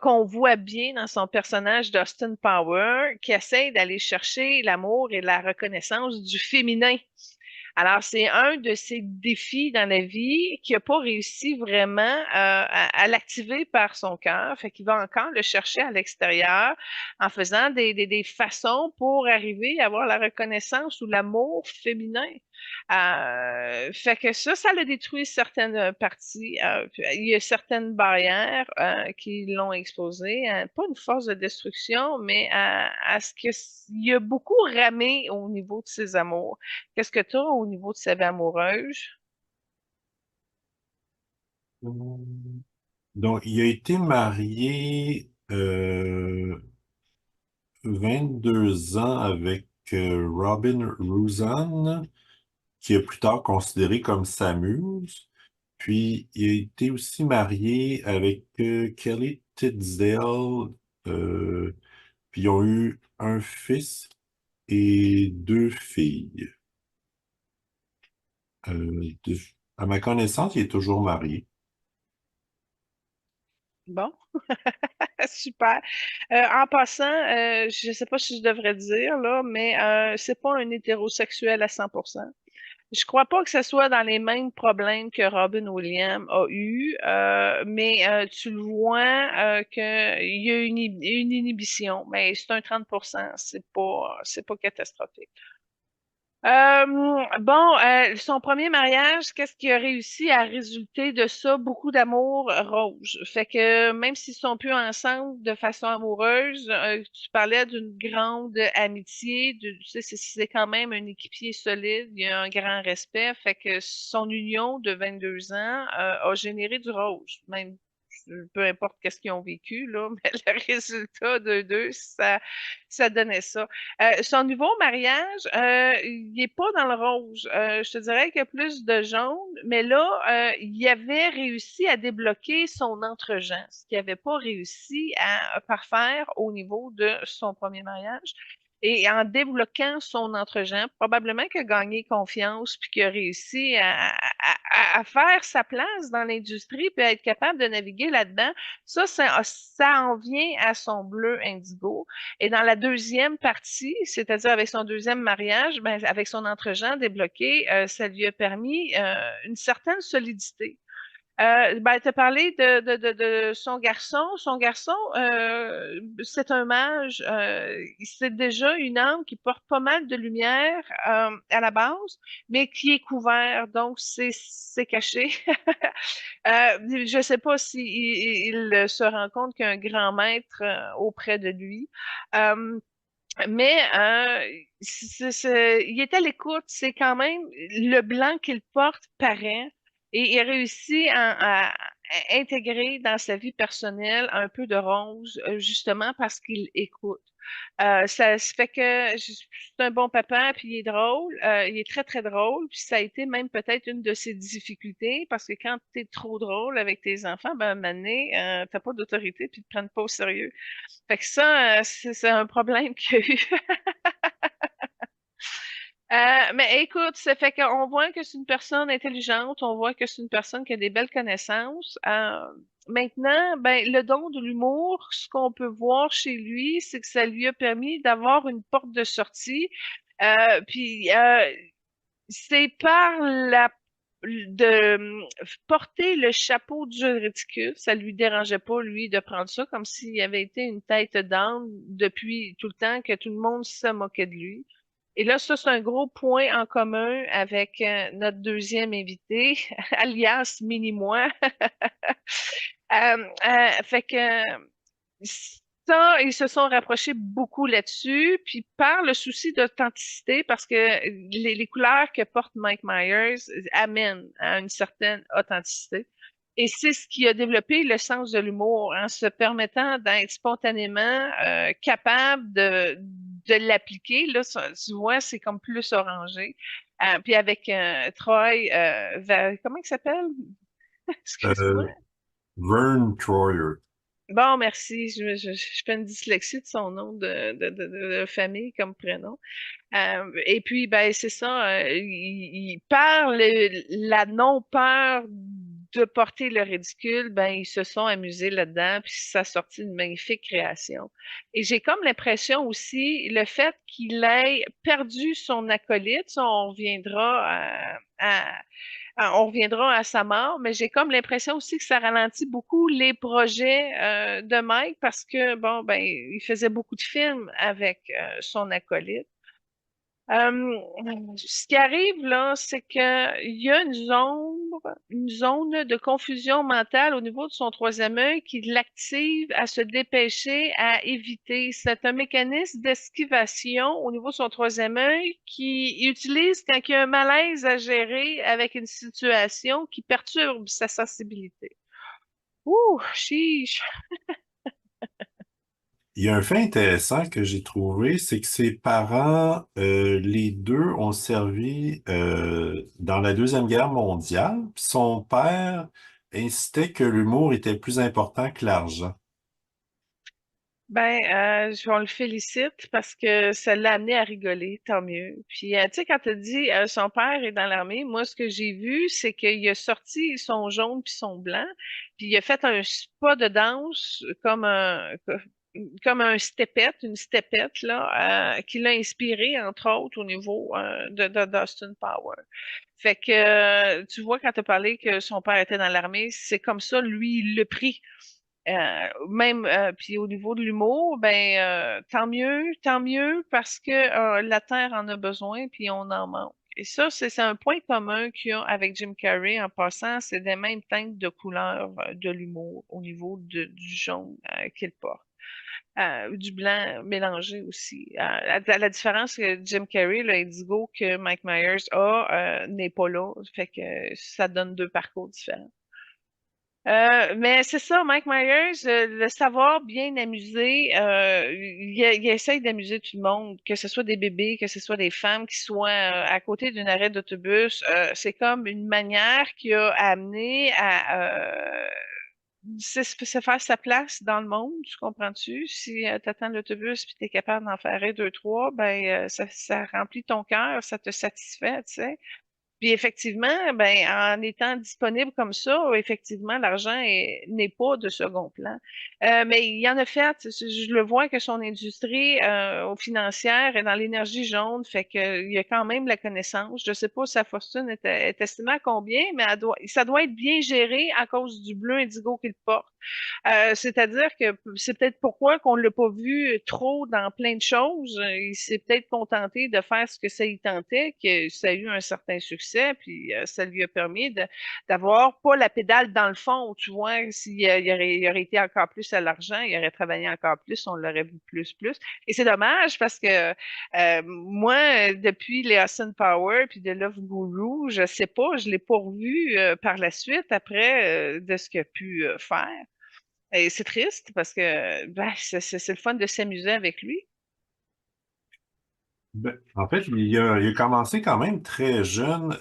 qu'on voit bien dans son personnage d'Austin Power, qui essaie d'aller chercher l'amour et la reconnaissance du féminin. Alors, c'est un de ses défis dans la vie qui n'a pas réussi vraiment à l'activer par son cœur. Fait qu'il va encore le chercher à l'extérieur en faisant des façons pour arriver à avoir la reconnaissance ou l'amour féminin. Fait que ça le détruit certaines parties. Il y a certaines barrières qui l'ont exposé, pas une force de destruction, mais à ce que il y a beaucoup ramé au niveau de ses amours. Qu'est-ce que tu as au niveau de sa vie amoureuse? Donc, il a été marié 22 ans avec Robin Rouzan, qui est plus tard considéré comme sa muse. Puis, il a été aussi marié avec Kelly Tisdale. euh, puis, ils ont eu un fils et deux filles. De- à ma connaissance, il est toujours marié. Bon, super. En passant, je ne sais pas si je devrais dire, là, mais c'est pas un hétérosexuel à 100%. Je crois pas que ce soit dans les mêmes problèmes que Robin Williams a eu, mais tu le vois qu'il y a une inhibition, mais c'est un 30%, c'est pas catastrophique. Bon, son premier mariage, qu'est-ce qui a réussi à résulter de ça? Beaucoup d'amour rouge. Fait que même s'ils sont plus ensemble de façon amoureuse, tu parlais d'une grande amitié, tu sais, c'est quand même un équipier solide, il y a un grand respect. Fait que son union de 22 ans a généré du rose, même peu importe qu'est-ce qu'ils ont vécu, là, mais le résultat de deux, ça donnait ça. Son nouveau mariage, il n'est pas dans le rouge. Je te dirais qu'il y a plus de jaune, mais là, il avait réussi à débloquer son entre-gens, ce qu'il n'avait pas réussi à parfaire au niveau de son premier mariage. Et en débloquant son entre-gens, probablement qu'il a gagné confiance puis qu'il a réussi à faire sa place dans l'industrie puis à être capable de naviguer là-dedans. Ça en vient à son bleu indigo. Et dans la deuxième partie, c'est-à-dire avec son deuxième mariage, ben, avec son entre-gens débloqué, ça lui a permis une certaine solidité. Ben, tu as parlé de son garçon. Son garçon, c'est un mage. C'est déjà une âme qui porte pas mal de lumière à la base, mais qui est couvert, donc c'est caché. Je ne sais pas s'il il se rend compte qu'il y a un grand maître auprès de lui. Euh, Mais il est à l'écoute, c'est quand même le blanc qu'il porte paraît et il réussit à intégrer dans sa vie personnelle un peu de rose, justement parce qu'il écoute. Ça fait que c'est un bon papa, puis il est drôle, il est très, très drôle, puis ça a été même peut-être une de ses difficultés, parce que quand tu es trop drôle avec tes enfants, ben, à un moment donné, t'as pas d'autorité, puis ils te prennent pas au sérieux. Fait que ça, c'est un problème qu'il y a eu. Mais écoute, ça fait qu'on voit que c'est une personne intelligente, on voit que c'est une personne qui a des belles connaissances. Maintenant, ben, le don de l'humour, ce qu'on peut voir chez lui, c'est que ça lui a permis d'avoir une porte de sortie. Puis c'est par la de porter le chapeau du ridicule, ça lui dérangeait pas, lui, de prendre ça comme s'il avait été une tête d'âne depuis tout le temps, que tout le monde se moquait de lui. Et là, ça, c'est un gros point en commun avec notre deuxième invité, alias Mini-moi. Fait que ça, ils se sont rapprochés beaucoup là-dessus, puis par le souci d'authenticité, parce que les couleurs que porte Mike Myers amènent à une certaine authenticité. Et c'est ce qui a développé le sens de l'humour, en se permettant d'être spontanément capable de l'appliquer. Là, tu vois, c'est comme plus orangé. Puis avec Troy, comment il s'appelle? Excuse-moi. Euh, Vern Troyer. Bon, merci. Je fais une dyslexie de son nom de famille comme prénom. Et puis, ben, c'est ça. Il parle la non-peur de porter le ridicule. Ben, ils se sont amusés là-dedans, puis ça a sorti une magnifique création. Et j'ai comme l'impression aussi, le fait qu'il ait perdu son acolyte, ça, on reviendra on reviendra à sa mort, mais j'ai comme l'impression aussi que ça ralentit beaucoup les projets de Mike parce que, bon, ben, il faisait beaucoup de films avec son acolyte. Ce qui arrive là, c'est qu'il y a une zone de confusion mentale au niveau de son troisième œil qui l'active à se dépêcher, à éviter. C'est un mécanisme d'esquivation au niveau de son troisième œil qu'il utilise quand il y a un malaise à gérer avec une situation qui perturbe sa sensibilité. Ouh, chiche. Il y a un fait intéressant que j'ai trouvé, c'est que ses parents, les deux, ont servi dans la Deuxième Guerre mondiale. Puis son père incitait que l'humour était plus important que l'argent. Ben, on le félicite parce que ça l'a amené à rigoler, tant mieux. Puis, tu sais, quand tu dit son père est dans l'armée, moi, ce que j'ai vu, c'est qu'il a sorti son jaune puis son blanc, puis il a fait un pas de danse comme un steppette, une steppette, là, qui l'a inspiré, entre autres, au niveau d'Austin Power. Fait que, tu vois, quand tu as parlé que son père était dans l'armée, c'est comme ça, lui, il l'a pris. Même puis au niveau de l'humour, ben tant mieux parce que la Terre en a besoin puis on en manque. Et ça, c'est un point commun qu'il y a avec Jim Carrey en passant, c'est des mêmes teintes de couleurs de l'humour au niveau du jaune qu'il porte. Du blanc mélangé aussi. La différence que Jim Carrey, l'indigo que Mike Myers a, n'est pas là. Fait que ça donne deux parcours différents. Mais c'est ça, Mike Myers, le savoir bien amuser, il essaye d'amuser tout le monde, que ce soit des bébés, que ce soit des femmes qui soient à côté d'une arrêt d'autobus. C'est comme une manière qui a amené à se faire sa place dans le monde, tu comprends-tu? Si tu attends l'autobus puis tu es capable d'en faire un, deux, trois, ben ça remplit ton cœur, ça te satisfait, tu sais. Puis effectivement, ben, en étant disponible comme ça, effectivement, n'est pas de second plan. Mais il y en a fait, je le vois que son industrie financière est dans l'énergie jaune, fait qu'il y a quand même la connaissance. Je ne sais pas sa fortune est estimée à combien, mais ça doit être bien géré à cause du bleu indigo qu'il porte. C'est-à-dire que c'est peut-être pourquoi qu'on l'a pas vu trop dans plein de choses. Il s'est peut-être contenté de faire ce que ça y tentait, que ça a eu un certain succès. succès, puis ça lui a permis d'avoir pas la pédale dans le fond, tu vois, il aurait été encore plus à l'argent, il aurait travaillé encore plus, on l'aurait vu plus. Et c'est dommage parce que moi, depuis les Austin Power puis de Love Guru, je sais pas, je l'ai pas revu par la suite après de ce qu'il a pu faire. Et c'est triste parce que ben, c'est le fun de s'amuser avec lui. Ben, en fait, il a commencé quand même très jeune,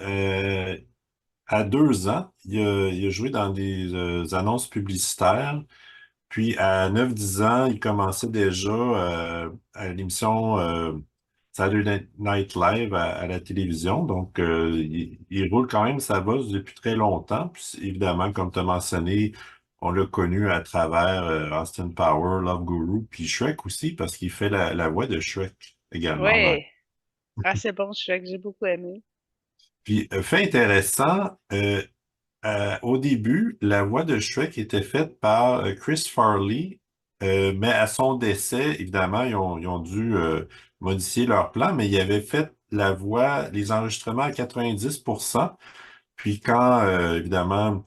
à 2 ans. Il a joué dans des annonces publicitaires. Puis à 9 10 ans, il commençait déjà à l'émission Saturday Night Live à la télévision. Donc, il roule quand même sa bosse depuis très longtemps. Puis évidemment, comme tu as mentionné, on l'a connu à travers Austin Power, Love Guru, puis Shrek aussi, parce qu'il fait la voix de Shrek également. Ouais. Ah, c'est bon, que j'ai beaucoup aimé. Puis, fait intéressant, au début, la voix de Shrek était faite par Chris Farley, mais à son décès, évidemment, ils ont dû modifier leur plan, mais il avait fait la voix, les enregistrements à 90%. Puis quand, évidemment,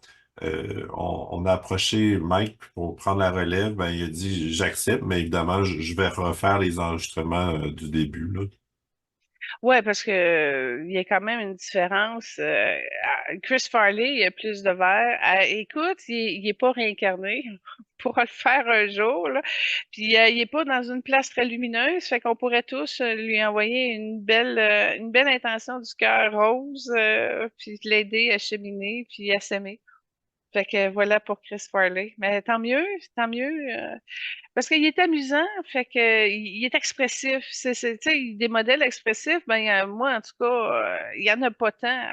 on a approché Mike pour prendre la relève, ben, il a dit, j'accepte, mais évidemment, je vais refaire les enregistrements du début, là. Ouais, parce que il y a quand même une différence. Chris Farley, il a plus de verre. Écoute, il est pas réincarné. On pourra le faire un jour, là. Puis il est pas dans une place très lumineuse, fait qu'on pourrait tous lui envoyer une belle intention du cœur rose, puis l'aider à cheminer, puis à s'aimer. Fait que voilà pour Chris Farley. Mais tant mieux. Parce qu'il est amusant, fait que il est expressif. Tu sais, des modèles expressifs, ben moi en tout cas, il y en a pas tant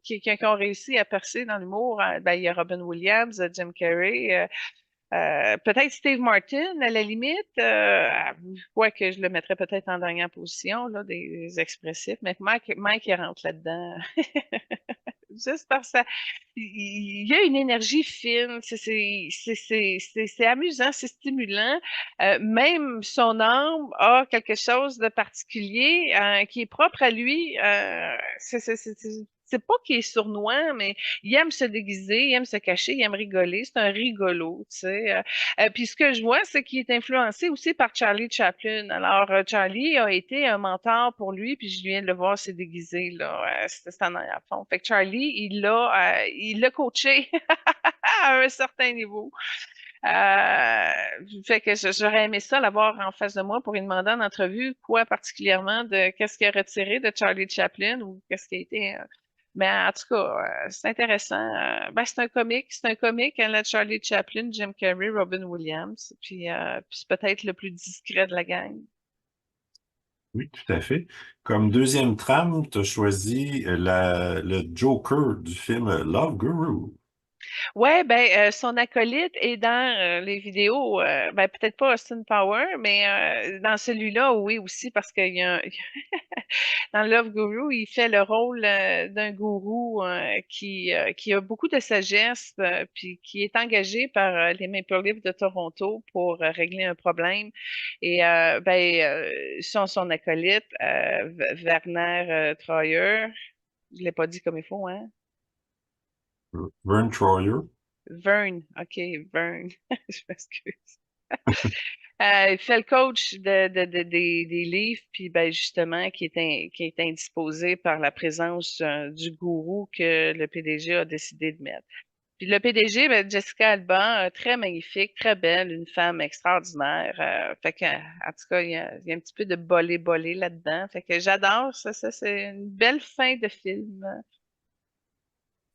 qui ont réussi à percer dans l'humour. Ben il y a Robin Williams, Jim Carrey, peut-être Steve Martin à la limite. Que je le mettrais peut-être en dernière position là, des expressifs, mais Mike il rentre là-dedans. Juste par ça. Il y a une énergie fine, c'est amusant, c'est stimulant. Même son âme a quelque chose de particulier qui est propre à lui. C'est pas qu'il est sournois, mais il aime se déguiser, il aime se cacher, il aime rigoler. C'est un rigolo, tu sais. Puis ce que je vois, c'est qu'il est influencé aussi par Charlie Chaplin. Alors, Charlie a été un mentor pour lui, puis je viens de le voir se déguiser, là. C'était en arrière-fond. Fait que Charlie, il l'a coaché à un certain niveau. Fait que j'aurais aimé ça l'avoir en face de moi pour lui demander en entrevue quoi particulièrement de qu'est-ce qu'il a retiré de Charlie Chaplin ou qu'est-ce qui a été. Mais en tout cas, c'est intéressant. Ben, c'est un comique à la Charlie Chaplin, Jim Carrey, Robin Williams, puis c'est peut-être le plus discret de la gang. Oui, tout à fait. Comme deuxième trame, tu as choisi le Joker du film Love Guru. Ouais, ben son acolyte est dans les vidéos, ben peut-être pas Austin Power, mais dans celui-là, oui aussi parce qu'il y a dans Love Guru, il fait le rôle d'un gourou qui a beaucoup de sagesse, puis qui est engagé par les Maple Leafs de Toronto pour régler un problème. Et son acolyte, Werner Troyer, je l'ai pas dit comme il faut, hein? Vern Troyer. Vern, OK, Vern, je m'excuse. Il fait le coach des Leafs, puis ben justement, qui est indisposé par la présence du gourou que le PDG a décidé de mettre. Puis le PDG, ben, Jessica Alba, très magnifique, très belle, une femme extraordinaire. Fait que, en tout cas, il y a un petit peu de bolé là-dedans. Fait que j'adore ça. Ça, c'est une belle fin de film.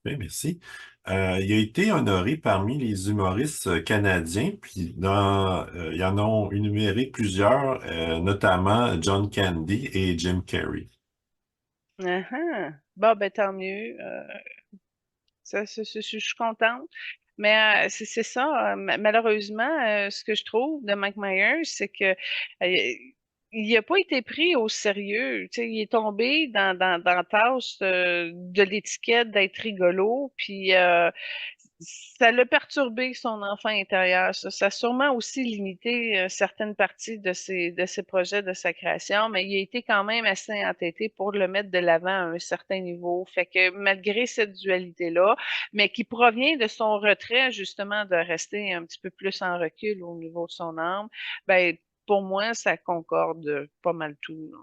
Oui, merci. Il a été honoré parmi les humoristes canadiens, puis il y en a énuméré plusieurs, notamment John Candy et Jim Carrey. Uh-huh. Bon, ben tant mieux. Je suis contente. Mais c'est ça, malheureusement, ce que je trouve de Mike Myers, c'est que il n'a pas été pris au sérieux. Tu sais, il est tombé dans la tâche de l'étiquette d'être rigolo. Puis ça l'a perturbé son enfant intérieur. Ça a sûrement aussi limité certaines parties de ses projets, de sa création, mais il a été quand même assez entêté pour le mettre de l'avant à un certain niveau. Fait que malgré cette dualité-là, mais qui provient de son retrait, justement, de rester un petit peu plus en recul au niveau de son âme, ben, pour moi, ça concorde pas mal tout, là.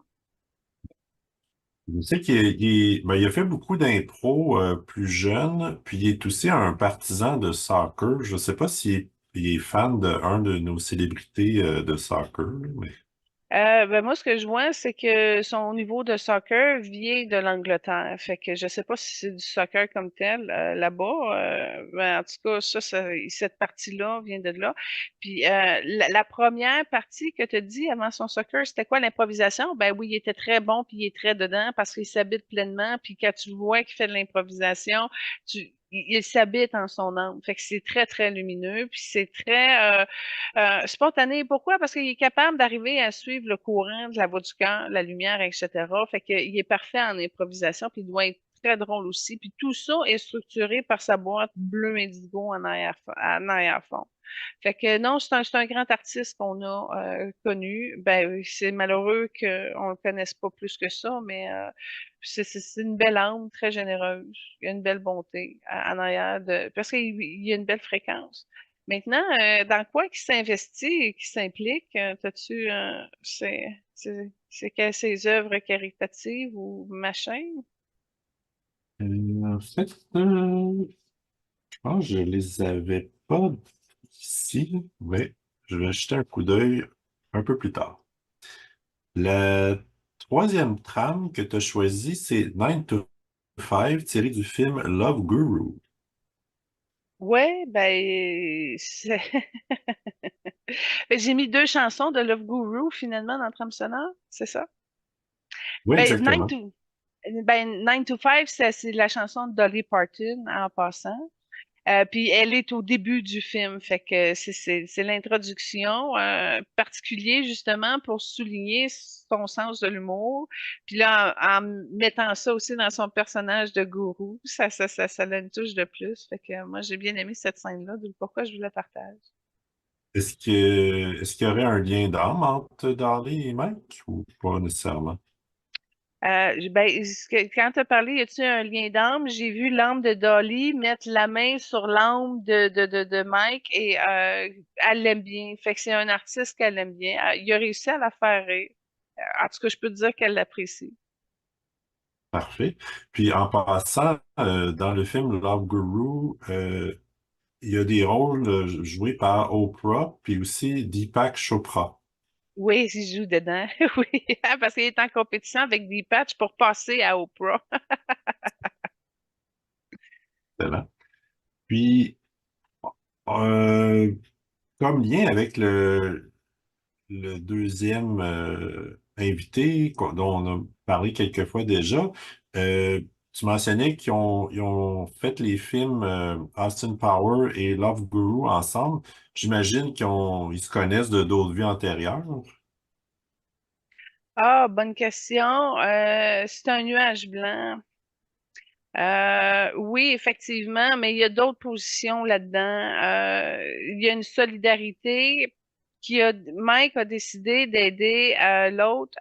Je sais ben, il a fait beaucoup d'impro plus jeune, puis il est aussi un partisan de soccer. Je ne sais pas s'il il est fan de un de nos célébrités de soccer, là, mais Ben moi, ce que je vois, c'est que son niveau de soccer vient de l'Angleterre. Fait que je sais pas si c'est du soccer comme tel là-bas. Ben, en tout cas, cette partie-là vient de là. Puis la première partie que tu as dit avant son soccer, c'était quoi l'improvisation? Ben oui, il était très bon, puis il est très dedans parce qu'il s'habite pleinement. Puis quand tu le vois qu'il fait de l'improvisation, il s'habite en son âme. Fait que c'est très, très lumineux. Puis c'est très spontané. Pourquoi? Parce qu'il est capable d'arriver à suivre le courant de la voix du cœur, la lumière, etc. Fait qu'il est parfait en improvisation, puis il doit être très drôle aussi. Puis tout ça est structuré par sa boîte bleu indigo en arrière-fond. Fait que non, c'est un grand artiste qu'on a connu. Ben, oui, c'est malheureux qu'on le connaisse pas plus que ça, mais c'est une belle âme, très généreuse. Il y a une belle bonté en arrière de, parce qu'il y a une belle fréquence. Maintenant, dans quoi qu'il s'investit et qu'il s'implique, t'as-tu, c'est que ses œuvres caritatives ou machin? en fait, je pense que je les avais pas ici, mais je vais jeter un coup d'œil un peu plus tard. La troisième trame que tu as choisie, c'est 9 to 5, tiré du film Love Guru. Ouais, j'ai mis deux chansons de Love Guru finalement dans le trame sonore, c'est ça? Oui, Ben, exactement. 9 to 5, c'est la chanson de Dolly Parton en passant. Puis elle est au début du film, fait que c'est l'introduction particulier justement pour souligner son sens de l'humour. Puis là, en mettant ça aussi dans son personnage de gourou, ça a une touche de plus. Fait que moi, j'ai bien aimé cette scène-là, d'où pourquoi je vous la partage. Est-ce qu'il y aurait un lien d'âme entre Dolly et Mike ou pas nécessairement? Quand tu as parlé, y a-t-il un lien d'âme? J'ai vu l'âme de Dolly mettre la main sur l'âme de Mike et elle l'aime bien. Fait que c'est un artiste qu'elle aime bien. Il a réussi à la faire rire. En tout cas, je peux te dire qu'elle l'apprécie. Parfait. Puis en passant, dans le film Love Guru, il y a des rôles joués par Oprah, puis aussi Deepak Chopra. Oui, il joue dedans. Oui, parce qu'il est en compétition avec des patchs pour passer à Oprah. Excellent. Puis, euh, comme lien avec le deuxième invité dont on a parlé quelques fois déjà. Euh, Tu mentionnais ils ont fait les films Austin Power et Love Guru ensemble. J'imagine ils se connaissent de d'autres vies antérieures. Ah, bonne question. C'est un nuage blanc. Oui, effectivement, mais il y a d'autres positions là-dedans. Il y a une solidarité Mike a décidé d'aider l'autre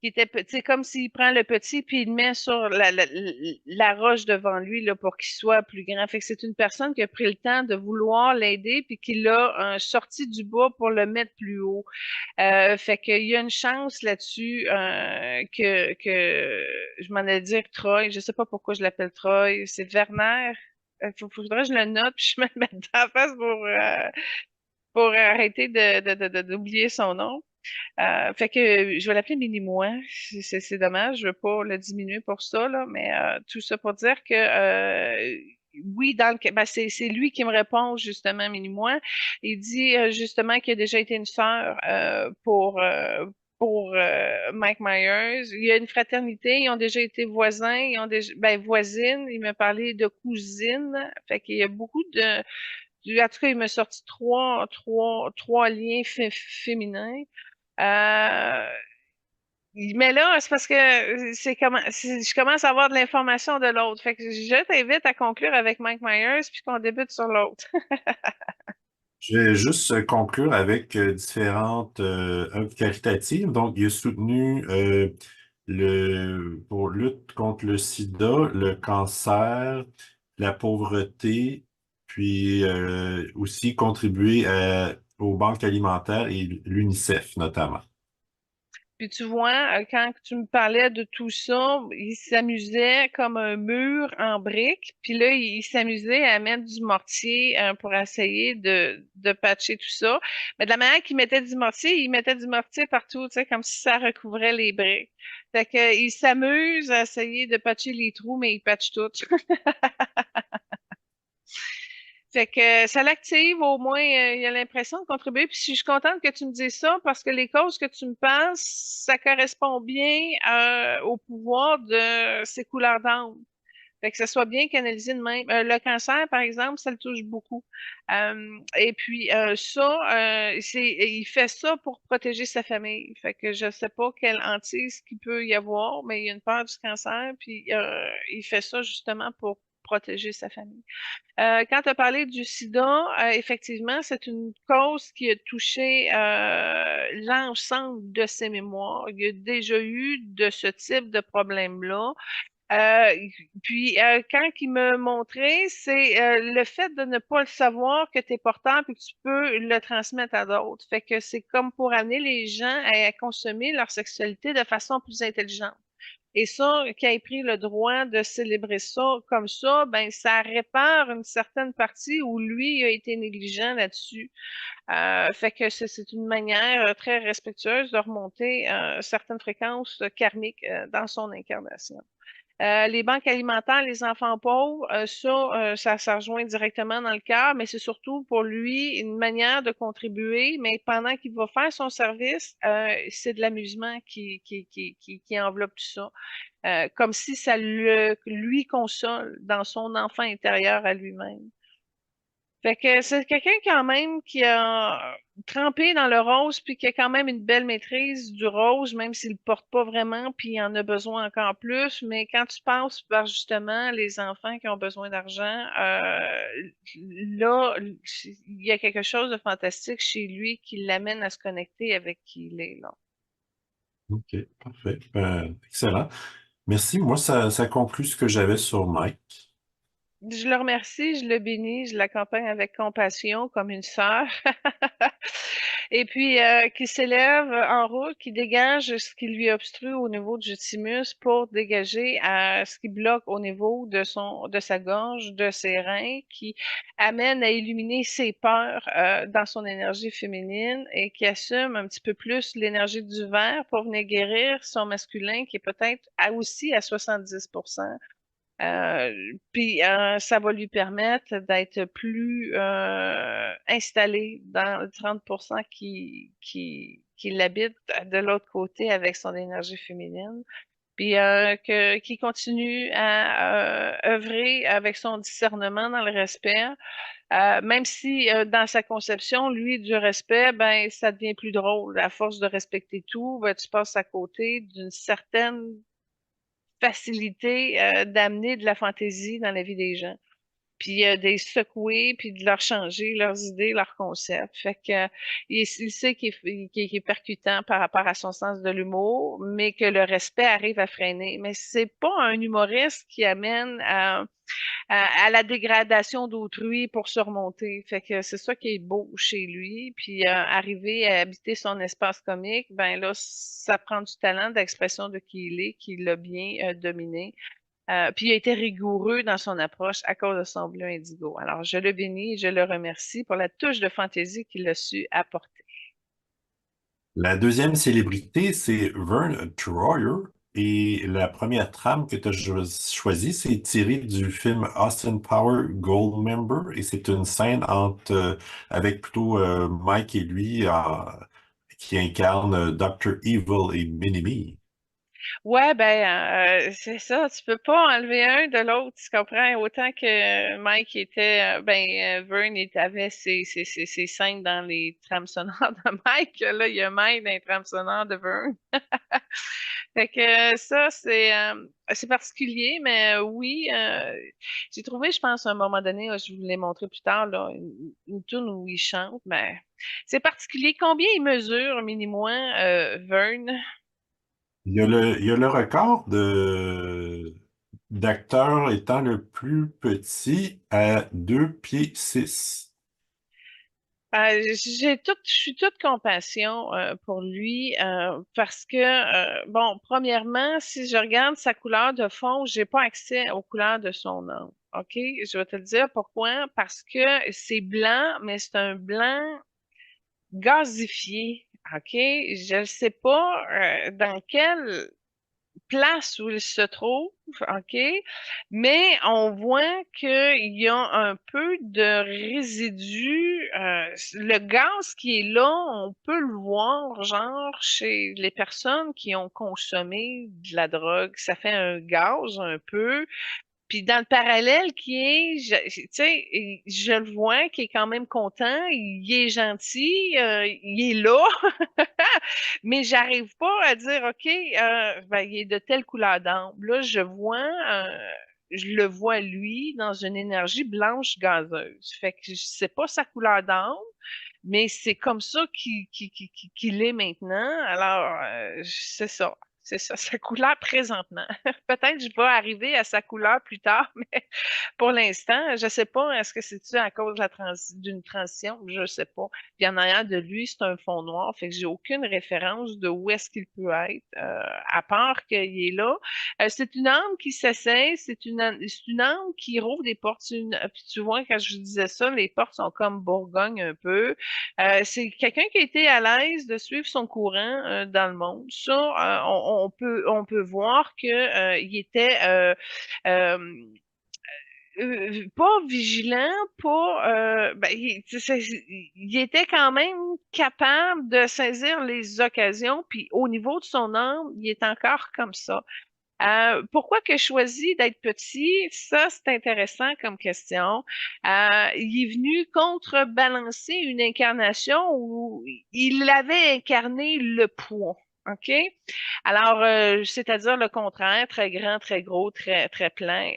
qui était petit, comme s'il prend le petit puis il le met sur la roche devant lui là pour qu'il soit plus grand. Fait que c'est une personne qui a pris le temps de vouloir l'aider puis qui l'a sorti du bas pour le mettre plus haut. Fait qu'il y a une chance là-dessus que je m'en allais dire Troy. Je sais pas pourquoi je l'appelle Troy. C'est Werner. Faudrait que je le note puis je me le mette dans la face pour arrêter d'oublier son nom. Fait que je vais l'appeler Mini-moi. C'est dommage, je veux pas le diminuer pour ça, là, mais tout ça pour dire que oui, c'est lui qui me répond justement, Mini-moi. Il dit justement qu'il a déjà été une sœur pour Mike Myers. Il y a une fraternité, ils ont déjà été voisins, ils ont déjà voisines, il m'a parlé de cousines. Fait qu'il y a beaucoup de en tout cas, il m'a sorti trois liens féminins. Euh, Mais là, c'est parce que je commence à avoir de l'information de l'autre. Fait que je t'invite à conclure avec Mike Myers puis qu'on débute sur l'autre. Je vais juste conclure avec différentes œuvres caritatives. Donc, il a soutenu pour lutte contre le sida, le cancer, la pauvreté, puis aussi contribué aux banques alimentaires et l'UNICEF notamment. Puis tu vois, quand tu me parlais de tout ça, il s'amusait comme un mur en briques. Puis là, il s'amusait à mettre du mortier pour essayer de patcher tout ça. Mais de la manière qu'il mettait du mortier, il mettait du mortier partout, tu sais, comme si ça recouvrait les briques. Fait que, il s'amuse à essayer de patcher les trous, mais il patche tout. Fait que ça l'active, au moins, il a l'impression de contribuer. Puis je suis contente que tu me dises ça parce que les causes que tu me passes, ça correspond bien au pouvoir de ces couleurs d'âme. Fait que ça soit bien canalisé de même. Le cancer, par exemple, ça le touche beaucoup. Et puis il fait ça pour protéger sa famille. Fait que je sais pas quelle hantise qu'il peut y avoir, mais il y a une peur du cancer, puis il fait ça justement pour protéger sa famille. Quand tu as parlé du sida, effectivement, c'est une cause qui a touché l'ensemble de ses mémoires. Il y a déjà eu de ce type de problème-là. Euh, puis, quand il me montrait, c'est le fait de ne pas le savoir que tu es porteur puis que tu peux le transmettre à d'autres. Fait que c'est comme pour amener les gens à consommer leur sexualité de façon plus intelligente. Et ça, qui ait pris le droit de célébrer ça comme ça, ben ça répare une certaine partie où lui a été négligent là-dessus. Fait que c'est une manière très respectueuse de remonter certaines fréquences karmiques dans son incarnation. Les banques alimentaires, les enfants pauvres, ça rejoint directement dans le cœur, mais c'est surtout pour lui une manière de contribuer, mais pendant qu'il va faire son service, c'est de l'amusement qui enveloppe tout ça. Comme si ça lui console dans son enfant intérieur à lui-même. Fait que c'est quelqu'un quand même qui a trempé dans le rose, puis qui a quand même une belle maîtrise du rose, même s'il le porte pas vraiment, puis il en a besoin encore plus. Mais quand tu passes par justement les enfants qui ont besoin d'argent, là, il y a quelque chose de fantastique chez lui qui l'amène à se connecter avec qui il est là. OK, parfait. Excellent. Merci. Moi, ça conclut ce que j'avais sur Mike. Je le remercie, je le bénis, je l'accompagne avec compassion comme une sœur. Et puis, qui s'élève en route, qui dégage ce qui lui obstrue au niveau du thymus pour dégager ce qui bloque au niveau de sa gorge, de ses reins, qui amène à illuminer ses peurs dans son énergie féminine et qui assume un petit peu plus l'énergie du verre pour venir guérir son masculin qui est peut-être aussi à 70%. Puis ça va lui permettre d'être plus installé dans le 30% qui l'habite de l'autre côté avec son énergie féminine. Puis qu'il continue à œuvrer avec son discernement dans le respect, même si dans sa conception, lui, du respect, ben ça devient plus drôle. À force de respecter tout, ben, tu passes à côté d'une certaine facilité d'amener de la fantaisie dans la vie des gens, puis de les secouer, puis de leur changer leurs idées, leurs concepts. Fait que il sait qu'il est percutant par rapport à son sens de l'humour, mais que le respect arrive à freiner. Mais c'est pas un humoriste qui amène à la dégradation d'autrui pour se remonter. Fait que c'est ça qui est beau chez lui. Puis arriver à habiter son espace comique, ben là, ça prend du talent d'expression de qui il est, qui l'a bien dominé. Puis il a été rigoureux dans son approche à cause de son bleu indigo. Alors, je le bénis et je le remercie pour la touche de fantaisie qu'il a su apporter. La deuxième célébrité, c'est Vern Troyer. Et la première trame que tu as choisie, c'est tiré du film Austin Power Goldmember. Et c'est une scène avec plutôt Mike et lui qui incarne Dr. Evil et Minimi. Ouais, ben, c'est ça, tu peux pas enlever un de l'autre, tu comprends? Autant que Mike était, Vern avait ses scènes dans les trames sonores de Mike, là, il y a Mike dans les trames sonores de Vern. Fait que ça, c'est particulier, mais oui, j'ai trouvé, je pense, à un moment donné, je vous l'ai montré plus tard, là, une tune où il chante, mais c'est particulier. Combien il mesure, mini-moi, Vern? Il y a le record d'acteur étant le plus petit à 2 pieds 6. Je suis toute compassion pour lui parce que bon, premièrement, si je regarde sa couleur de fond, j'ai pas accès aux couleurs de son âme. OK? Je vais te le dire pourquoi. Parce que c'est blanc, mais c'est un blanc gazifié. OK? Je ne sais pas dans quel place où il se trouve, OK? Mais on voit qu'il y a un peu de résidus. Le gaz qui est là, on peut le voir, genre, chez les personnes qui ont consommé de la drogue. Ça fait un gaz un peu. Puis dans le parallèle qui est, tu sais, je le vois qui est quand même content, il est gentil, il est là, mais j'arrive pas à dire, OK, il est de telle couleur d'ambre. Là, je le vois lui dans une énergie blanche gazeuse. Fait que je sais pas sa couleur d'ambre, mais c'est comme ça qu'il est maintenant. Alors, c'est ça. C'est ça, sa couleur présentement. Peut-être que je vais arriver à sa couleur plus tard, mais pour l'instant, je sais pas, est-ce que c'est-tu à cause de d'une transition? Je sais pas. Puis en arrière de lui, c'est un fond noir, fait que j'ai aucune référence de où est-ce qu'il peut être, à part qu'il est là. C'est une âme qui s'essaye, c'est une âme qui rouvre des portes. Puis tu vois, quand je disais ça, les portes sont comme Bourgogne un peu. C'est quelqu'un qui a été à l'aise de suivre son courant dans le monde. Ça, on peut voir que il était euh, pas vigilant, pas il était quand même capable de saisir les occasions, puis au niveau de son âme, il est encore comme ça. Pourquoi que je choisis d'être petit? Ça, c'est intéressant comme question. Il est venu contrebalancer une incarnation où il avait incarné le poids. OK? Alors, c'est-à-dire le contraire, très grand, très gros, très plein.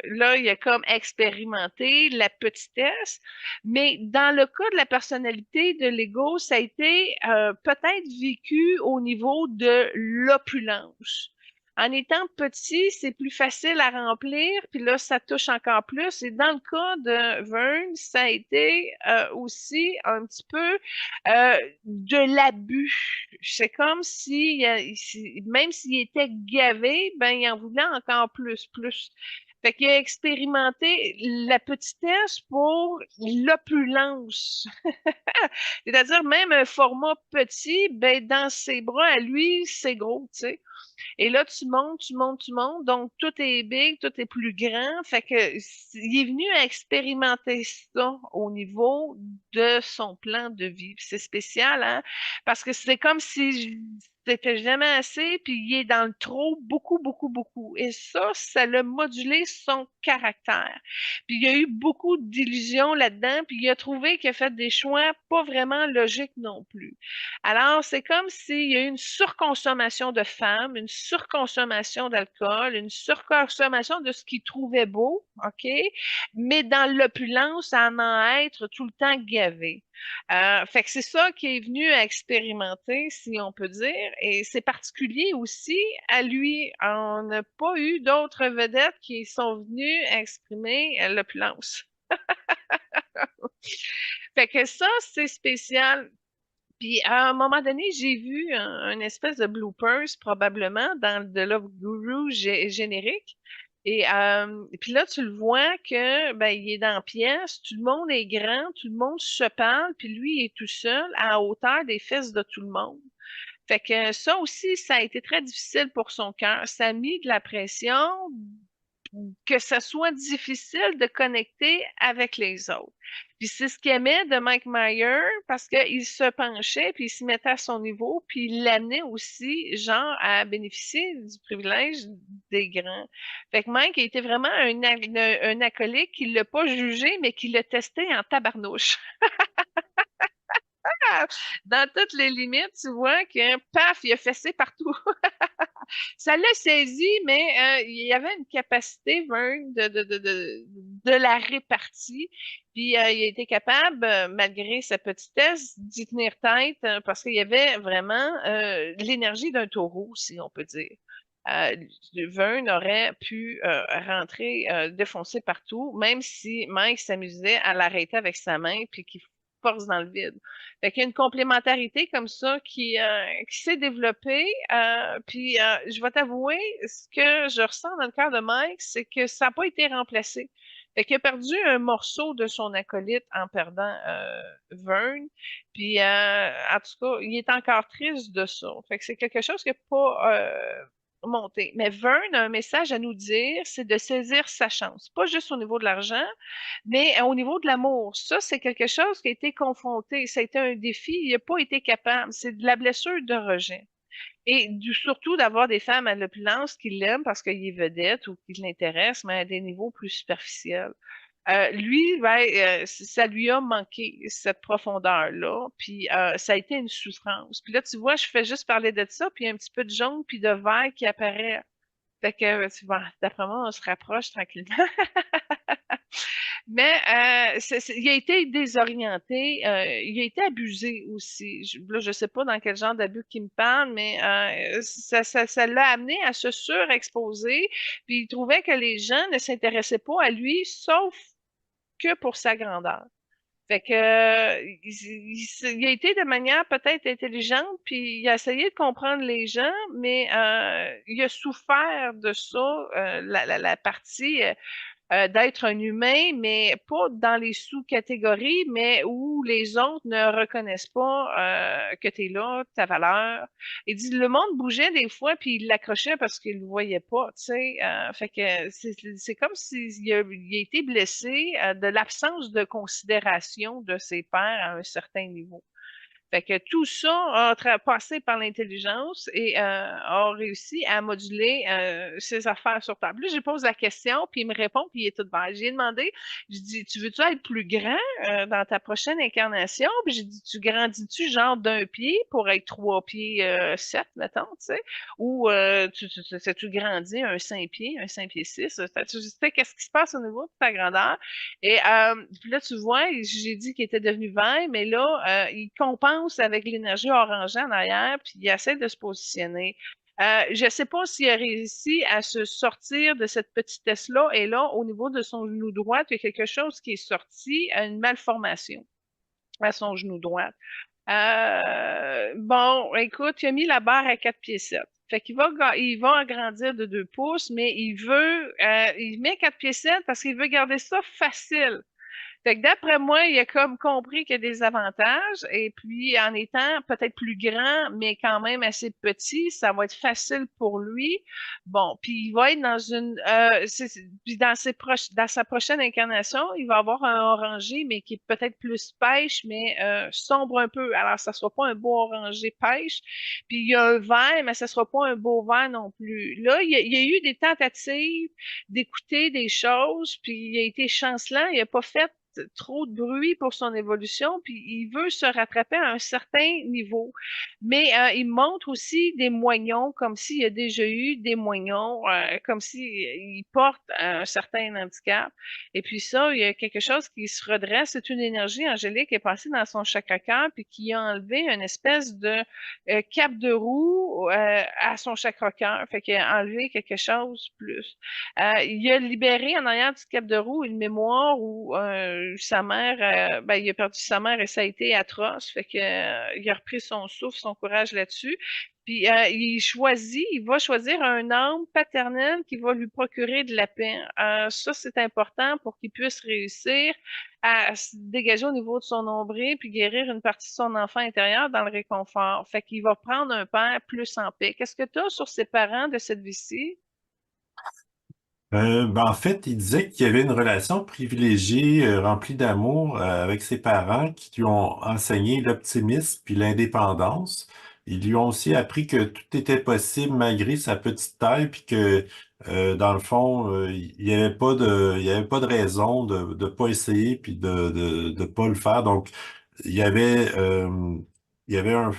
Là, il a comme expérimenté la petitesse, mais dans le cas de la personnalité de l'ego, ça a été peut-être vécu au niveau de l'opulence. En étant petit, c'est plus facile à remplir, puis là, ça touche encore plus. Et dans le cas de Vern, ça a été aussi un petit peu de l'abus. C'est comme même s'il était gavé, ben, il en voulait encore plus. Fait qu'il a expérimenté la petitesse pour l'opulence. C'est-à-dire, même un format petit, ben, dans ses bras, à lui, c'est gros, tu sais. Et là, tu montes. Donc, tout est big, tout est plus grand. Fait que, il est venu à expérimenter ça au niveau de son plan de vie. Puis c'est spécial, hein? Parce que c'est comme si c'était jamais assez, puis il est dans le trop, beaucoup. Et ça l'a modulé son caractère. Puis il y a eu beaucoup d'illusions là-dedans, puis il a trouvé qu'il a fait des choix pas vraiment logiques non plus. Alors, c'est comme s'il y a eu une surconsommation de femmes, une surconsommation d'alcool, une surconsommation de ce qu'il trouvait beau, OK? Mais dans l'opulence, à en être tout le temps gavé. Fait que c'est ça qui est venu à expérimenter, si on peut dire, et c'est particulier aussi à lui. On n'a pas eu d'autres vedettes qui sont venues exprimer l'opulence. Fait que ça, c'est spécial. Puis à un moment donné, j'ai vu un espèce de bloopers probablement dans le The Love Guru générique. Et puis là, tu le vois que ben, il est dans la pièce, tout le monde est grand, tout le monde se parle, puis lui il est tout seul à hauteur des fesses de tout le monde. Fait que ça aussi, ça a été très difficile pour son cœur. Ça a mis de la pression, que ça soit difficile de connecter avec les autres. Puis c'est ce qu'il aimait de Mike Myers parce qu'il se penchait, puis il se mettait à son niveau, puis il l'amenait aussi, genre, à bénéficier du privilège des grands. Fait que Mike a été vraiment un acolyte qui l'a pas jugé, mais qui l'a testé en tabarnouche. Dans toutes les limites, tu vois que, paf, il a fessé partout. Ça l'a saisi, mais il y avait une capacité, Vern, de la répartie. Puis il a été capable, malgré sa petitesse, d'y tenir tête parce qu'il y avait vraiment l'énergie d'un taureau, si on peut dire. Euh, Vern aurait pu rentrer, défoncer partout, même si Mike s'amusait à l'arrêter avec sa main puis qu'il force dans le vide. Fait qu'il y a une complémentarité comme ça qui s'est développée. Puis je vais t'avouer, ce que je ressens dans le cœur de Mike, c'est que ça n'a pas été remplacé. Fait qu'il a perdu un morceau de son acolyte en perdant Vern. Puis en tout cas, il est encore triste de ça. Fait que c'est quelque chose qui n'a pas monté. Mais Vern a un message à nous dire, c'est de saisir sa chance. Pas juste au niveau de l'argent, mais au niveau de l'amour, ça, c'est quelque chose qui a été confronté. Ça a été un défi. Il n'a pas été capable. C'est de la blessure de rejet. Et surtout d'avoir des femmes à l'opulence qui l'aiment parce qu'il est vedette ou qui l'intéressent, mais à des niveaux plus superficiels. Lui, ben, ça lui a manqué cette profondeur-là, puis ça a été une souffrance. Puis là, tu vois, je fais juste parler de ça, puis il y a un petit peu de jaune puis de vert qui apparaît. Fait que, tu vois, d'après moi, on se rapproche tranquillement. Mais il a été désorienté, il a été abusé aussi. Là, je sais pas dans quel genre d'abus qu'il me parle, mais ça l'a amené à se surexposer. Puis il trouvait que les gens ne s'intéressaient pas à lui, sauf que pour sa grandeur. Fait que il a été de manière peut-être intelligente, puis il a essayé de comprendre les gens, mais il a souffert de ça, la partie d'être un humain, mais pas dans les sous-catégories, mais où les autres ne reconnaissent pas que tu es là, ta valeur. Il dit le monde bougeait des fois, puis il l'accrochait parce qu'il le voyait pas, tu sais. Fait que c'est comme s'il a été blessé de l'absence de considération de ses pairs à un certain niveau. Fait que tout ça a passé par l'intelligence et a réussi à moduler ses affaires sur table. Là, je pose la question, puis il me répond, puis il est tout vert. J'ai demandé, je dis, tu veux-tu être plus grand dans ta prochaine incarnation? Puis j'ai dit, tu grandis-tu genre d'un pied pour être 3 pieds 7, mettons, tu sais? Ou tu grandis un 5 pieds 6? Tu sais, qu'est-ce qui se passe au niveau de ta grandeur? Et puis là, tu vois, j'ai dit qu'il était devenu vert, mais là, il compense avec l'énergie orangée en arrière, puis il essaie de se positionner. Je ne sais pas s'il a réussi à se sortir de cette petitesse-là, et là, au niveau de son genou droit, il y a quelque chose qui est sorti, une malformation à son genou droit. Bon, écoute, il a mis la barre à 4 pieds 7. Fait il va agrandir de 2 pouces, mais il met 4 pieds 7 parce qu'il veut garder ça facile. Fait que d'après moi, il a comme compris qu'il y a des avantages et puis en étant peut-être plus grand, mais quand même assez petit, ça va être facile pour lui. Bon, puis il va être dans puis dans sa prochaine incarnation, il va avoir un orangé, mais qui est peut-être plus pêche, mais sombre un peu. Alors, ça sera pas un beau orangé pêche. Puis il y a un vert, mais ça sera pas un beau vert non plus. Là, il y a eu des tentatives d'écouter des choses, puis il a été chancelant, il a pas fait trop de bruit pour son évolution, puis il veut se rattraper à un certain niveau. Mais il montre aussi des moignons, comme s'il y a déjà eu des moignons, comme s'il porte un certain handicap. Et puis ça, il y a quelque chose qui se redresse. C'est une énergie angélique qui est passée dans son chakra-cœur, puis qui a enlevé une espèce de cap de roue à son chakra-cœur. Fait qu'il a enlevé quelque chose plus. Il a libéré en arrière du cap de roue une mémoire où sa mère, ben, il a perdu sa mère et ça a été atroce. Fait que, il a repris son souffle, son courage là-dessus. Puis il va choisir un homme paternel qui va lui procurer de la paix. Ça, c'est important pour qu'il puisse réussir à se dégager au niveau de son nombril puis guérir une partie de son enfant intérieur dans le réconfort. Fait qu'il va prendre un père plus en paix. Qu'est-ce que tu as sur ses parents de cette vie-ci? En fait, il disait qu'il y avait une relation privilégiée, remplie d'amour, avec ses parents qui lui ont enseigné l'optimisme puis l'indépendance. Ils lui ont aussi appris que tout était possible malgré sa petite taille, puis que dans le fond, il y avait pas de raison de pas essayer puis de pas le faire. Donc, il y avait il y avait un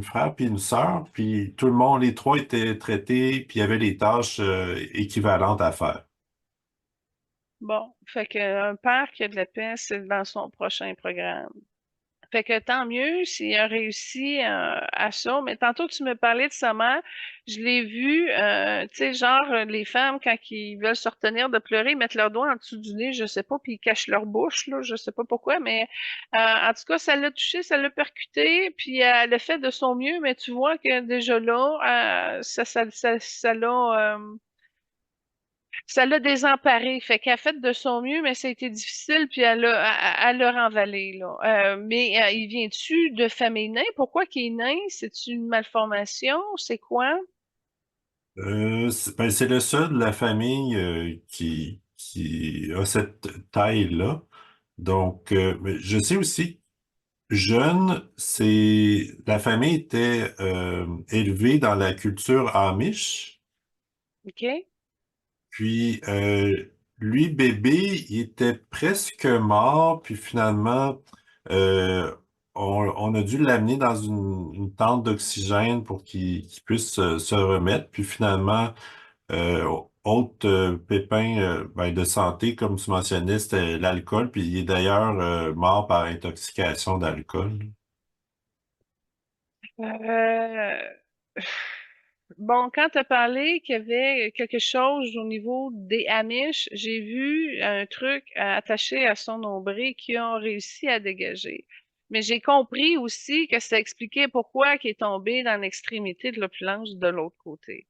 frère puis une sœur, puis tout le monde, les trois étaient traités, puis il y avait les tâches équivalentes à faire. Bon, fait qu'un père qui a de la paix, c'est dans son prochain programme. Fait que tant mieux s'il a réussi à ça. Mais tantôt, tu me parlais de sa mère. Je l'ai vu, tu sais, genre, les femmes, quand ils veulent se retenir de pleurer, ils mettent leurs doigts en dessous du nez, je sais pas, puis ils cachent leur bouche, là, je sais pas pourquoi, mais en tout cas, ça l'a touché, ça l'a percuté, puis elle a fait de son mieux, mais tu vois que déjà là, ça l'a... ça l'a désemparée. Fait qu'elle a fait de son mieux, mais ça a été difficile, puis elle l'a renvalé, là. Mais il vient-tu de famille naine? Pourquoi qu'il est nain? C'est une malformation? C'est quoi? C'est le seul de la famille qui a cette taille-là. Donc, mais je sais aussi, jeune, la famille était élevée dans la culture Amish. OK? Puis, lui, bébé, il était presque mort. Puis finalement, euh, on a dû l'amener dans une tente d'oxygène pour qu'il puisse se remettre. Puis finalement, autre pépin de santé, comme tu mentionnais, c'était l'alcool. Puis il est d'ailleurs mort par intoxication d'alcool. Euh, Bon, quand tu as parlé qu'il y avait quelque chose au niveau des Amish, j'ai vu un truc attaché à son nombril qui ont réussi à dégager. Mais j'ai compris aussi que ça expliquait pourquoi il est tombé dans l'extrémité de l'opulence de l'autre côté.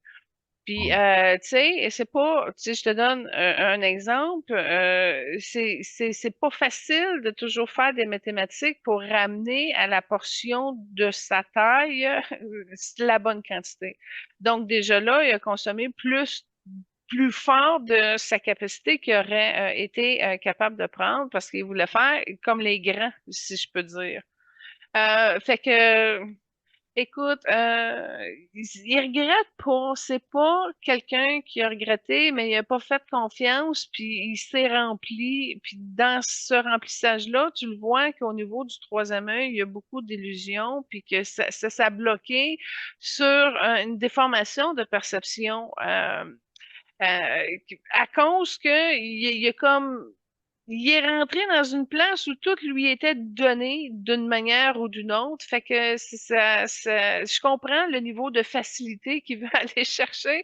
Puis, tu sais, c'est pas, tu sais, je te donne un exemple, c'est pas facile de toujours faire des mathématiques pour ramener à la portion de sa taille la bonne quantité. Donc, déjà là, il a consommé plus fort de sa capacité qu'il aurait été capable de prendre parce qu'il voulait faire comme les grands, si je peux dire. Fait que écoute, il regrette pas. C'est pas quelqu'un qui a regretté, mais il a pas fait confiance, puis il s'est rempli. Puis dans ce remplissage-là, tu le vois qu'au niveau du troisième œil, il y a beaucoup d'illusions, puis que ça a bloqué sur une déformation de perception. À cause que il a comme il est rentré dans une place où tout lui était donné d'une manière ou d'une autre. Fait que je comprends le niveau de facilité qu'il veut aller chercher,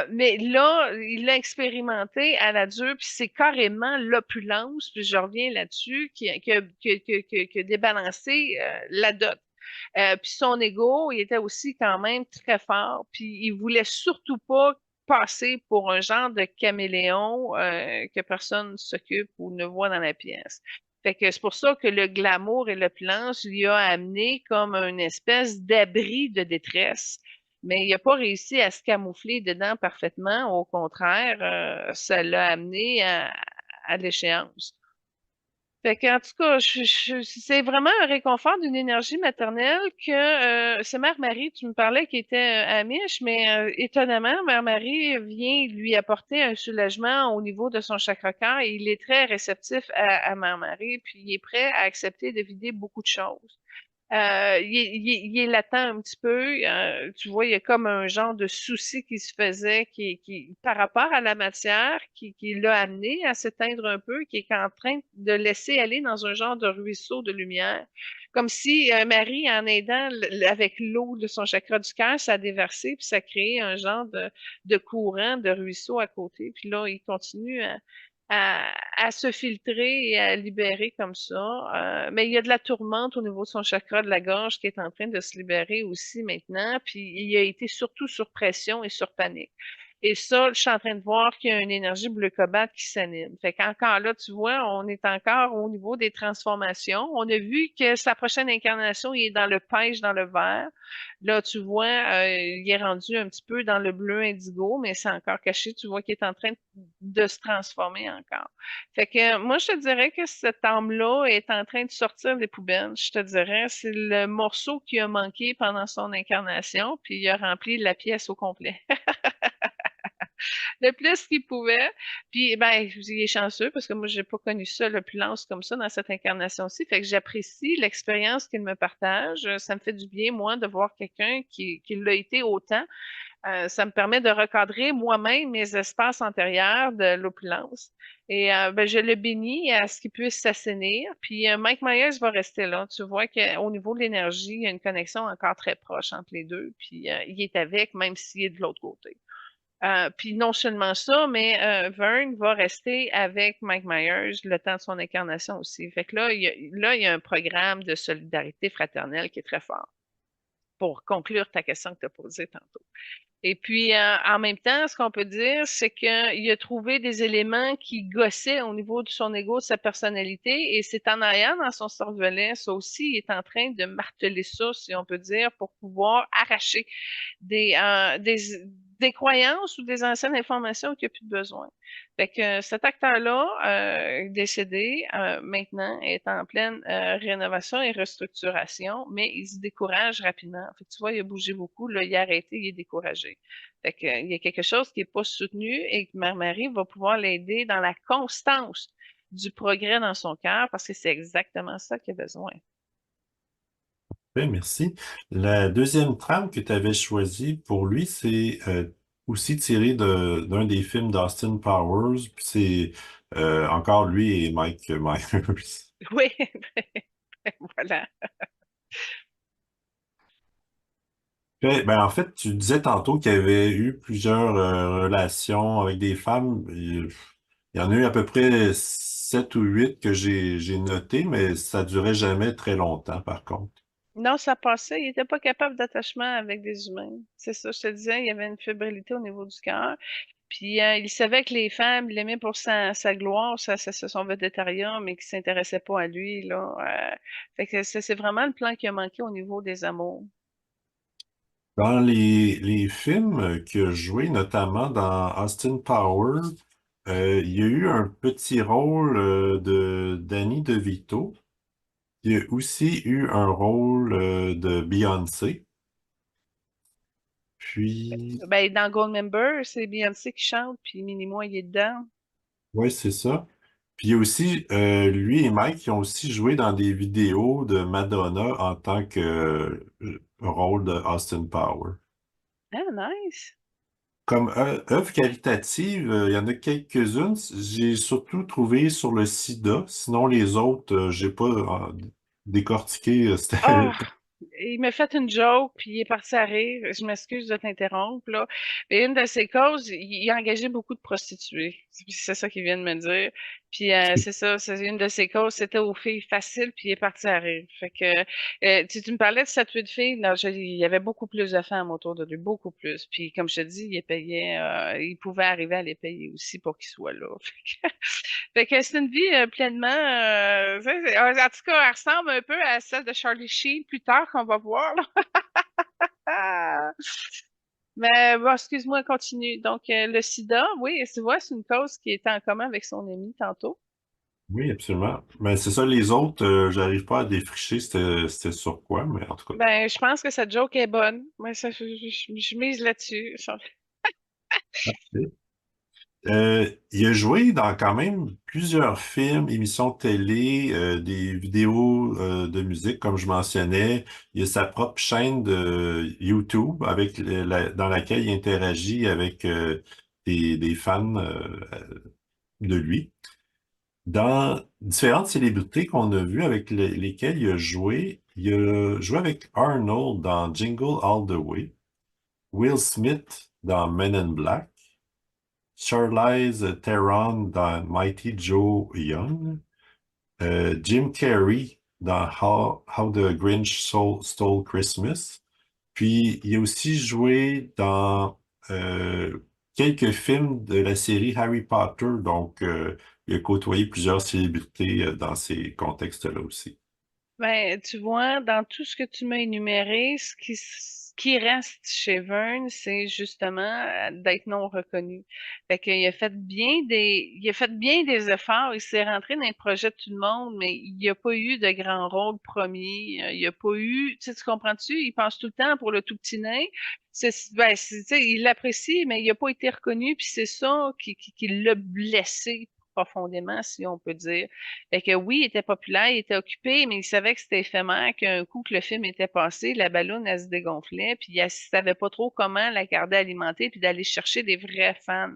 mais là, il l'a expérimenté à la dure, puis c'est carrément l'opulence, puis je reviens là-dessus, qui a débalancé la dot. Puis son ego, il était aussi quand même très fort, puis il voulait surtout pas passer pour un genre de caméléon que personne ne s'occupe ou ne voit dans la pièce. Fait que c'est pour ça que le glamour et l'opulence lui a amené comme une espèce d'abri de détresse. Mais il n'a pas réussi à se camoufler dedans parfaitement. Au contraire, ça l'a amené à l'échéance. Fait qu'en tout cas, c'est vraiment un réconfort d'une énergie maternelle que c'est Mère Marie, tu me parlais qui était Amish, mais étonnamment, Mère Marie vient lui apporter un soulagement au niveau de son chakra cœur et il est très réceptif à Mère Marie, puis il est prêt à accepter de vider beaucoup de choses. Il est latent un petit peu. Tu vois, il y a comme un genre de souci qui se faisait par rapport à la matière qui l'a amené à s'éteindre un peu, qui est en train de laisser aller dans un genre de ruisseau de lumière. Comme si Marie, en aidant avec l'eau de son chakra du cœur, ça a déversé, puis ça a créé un genre de courant, de ruisseau à côté. Puis là, il continue à se filtrer et à libérer comme ça. Mais il y a de la tourmente au niveau de son chakra de la gorge qui est en train de se libérer aussi maintenant. Puis il a été surtout sur pression et sur panique. Et ça, je suis en train de voir qu'il y a une énergie bleu cobalt qui s'anime. Fait qu'encore là, tu vois, on est encore au niveau des transformations. On a vu que sa prochaine incarnation, il est dans le pêche, dans le vert. Là, tu vois, il est rendu un petit peu dans le bleu indigo, mais c'est encore caché. Tu vois qu'il est en train de se transformer encore. Fait que moi, je te dirais que cette âme-là est en train de sortir des poubelles. Je te dirais, c'est le morceau qui a manqué pendant son incarnation, puis il a rempli la pièce au complet. Le plus qu'il pouvait. Puis, ben, il est chanceux parce que moi, j'ai pas connu ça, l'opulence comme ça dans cette incarnation-ci. Fait que j'apprécie l'expérience qu'il me partage. Ça me fait du bien, moi, de voir quelqu'un qui l'a été autant. Ça me permet de recadrer moi-même mes espaces antérieurs de l'opulence. Et ben, je le bénis à ce qu'il puisse s'assainir. Puis Mike Myers va rester là. Tu vois qu'au niveau de l'énergie, il y a une connexion encore très proche entre les deux. Puis il est avec, même s'il est de l'autre côté. Puis non seulement ça, mais Vern va rester avec Mike Myers le temps de son incarnation aussi. Fait que là, il y a un programme de solidarité fraternelle qui est très fort pour conclure ta question que tu as posée tantôt. Et puis, en même temps, ce qu'on peut dire, c'est qu'il a trouvé des éléments qui gossaient au niveau de son ego, de sa personnalité, et c'est en arrière dans son cervelet, ça aussi, il est en train de marteler ça, si on peut dire, pour pouvoir arracher des, euh, des, des croyances ou des anciennes informations qu'il n'y a plus de besoin. Fait que cet acteur-là, décédé, maintenant, est en pleine rénovation et restructuration, mais il se décourage rapidement. Fait que tu vois, il a bougé beaucoup, là, il a arrêté, il est découragé. Fait que, il y a quelque chose qui n'est pas soutenu et que Mère Marie va pouvoir l'aider dans la constance du progrès dans son cœur parce que c'est exactement ça qu'il a besoin. Oui, merci. La deuxième trame que tu avais choisie pour lui, c'est aussi tiré d'un des films d'Austin Powers. Puis c'est encore lui et Mike Myers. Oui, voilà. Ben, en fait, tu disais tantôt qu'il y avait eu plusieurs relations avec des femmes. Il y en a eu à peu près 7 ou 8 que j'ai noté, mais ça durait jamais très longtemps, par contre. Non, ça passait. Il n'était pas capable d'attachement avec des humains. C'est ça, je te disais, il y avait une fébrilité au niveau du cœur. Puis il savait que les femmes l'aimaient pour sa gloire, son végétariat, mais qui ne s'intéressaient pas à lui, là. Fait que c'est vraiment le plan qui a manqué au niveau des amours. Dans les films qu'il a joué, notamment dans Austin Powers, il y a eu un petit rôle de Danny DeVito. Il y a aussi eu un rôle de Beyoncé. Puis, Ben, dans Goldmember, c'est Beyoncé qui chante, puis Minnie-moi, il est dedans. oui, c'est ça. Puis il y a aussi, lui et Mike, qui ont aussi joué dans des vidéos de Madonna en tant que rôle de Austin Powers. Ah, nice. Comme œuvre caritative, il y en a quelques-unes. J'ai surtout trouvé sur le sida. Sinon, les autres, j'ai pas décortiqué. Ah, C'était il m'a fait une joke, puis il est parti à rire. Je m'excuse de t'interrompre, là. Mais une de ses causes, il a engagé beaucoup de prostituées. C'est ça qu'il vient de me dire. Puis c'est ça, c'est une de ses causes, c'était aux filles faciles, puis il est parti à rire. Fait que tu me parlais de cette de filles, non, il y avait beaucoup plus de femmes autour de lui, beaucoup plus. Puis comme je te dis, il les payait, il pouvait arriver à les payer aussi pour qu'ils soient là. Fait que c'est une vie pleinement. En tout cas, elle ressemble un peu à celle de Charlie Sheen plus tard qu'on va voir. Là. Ah! Mais bon, excuse-moi, continue. Donc, le sida, oui, tu vois, c'est une cause qui était en commun avec son ami tantôt. Oui, absolument. Mais c'est ça, les autres, j'arrive pas à défricher c'était sur quoi, mais en tout cas. Ben, je pense que cette joke est bonne. Moi, ça, je mise là-dessus. Il a joué dans quand même plusieurs films, émissions de télé, des vidéos de musique, comme je mentionnais. Il a sa propre chaîne de YouTube dans laquelle il interagit avec des fans de lui. Dans différentes célébrités qu'on a vues avec lesquelles il a joué avec Arnold dans Jingle All the Way, Will Smith dans Men in Black, Charlize Theron dans Mighty Joe Young, Jim Carrey dans How the Grinch Stole Christmas. Puis il a aussi joué dans quelques films de la série Harry Potter, donc il a côtoyé plusieurs célébrités dans ces contextes-là aussi. Ben, tu vois, dans tout ce que tu m'as énuméré, ce qui reste chez Vern, c'est justement d'être non reconnu. Fait qu'il a fait il a fait bien des efforts. Il s'est rentré dans les projets de tout le monde, mais il n'y a pas eu de grand rôle premier. Il n'y a pas eu, tu sais, tu comprends-tu? Il pense tout le temps pour le tout petit nain. Tu sais, il l'apprécie, mais il n'a pas été reconnu, puis c'est ça qui l'a blessé profondément, si on peut dire. Fait que oui, il était populaire, il était occupé, mais il savait que c'était éphémère, qu'un coup que le film était passé, la balloune, elle se dégonflait, puis il savait pas trop comment la garder alimentée, puis d'aller chercher des vrais fans.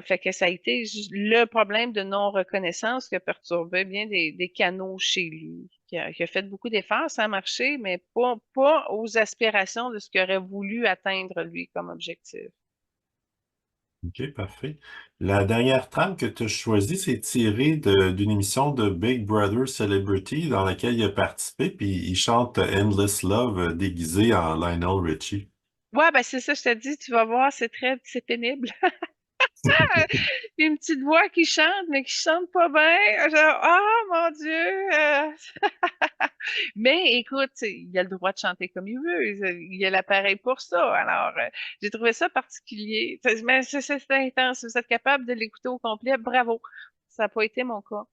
Fait que ça a été le problème de non-reconnaissance qui a perturbé bien des canaux chez lui, qui a fait beaucoup d'efforts, ça a marché, mais pas aux aspirations de ce qu'il aurait voulu atteindre lui comme objectif. OK, parfait. La dernière trame que tu as choisie, c'est tiré d'une émission de Big Brother Celebrity dans laquelle il a participé, puis il chante Endless Love déguisé en Lionel Richie. Ouais, ben c'est ça, je te dis, tu vas voir, c'est pénible. Une petite voix qui chante, mais qui chante pas bien. Genre, oh mon Dieu! Mais écoute, il a le droit de chanter comme il veut. Il a l'appareil pour ça. Alors, j'ai trouvé ça particulier. Mais c'est intense. Vous êtes capable de l'écouter au complet. Bravo. Ça n'a pas été mon cas.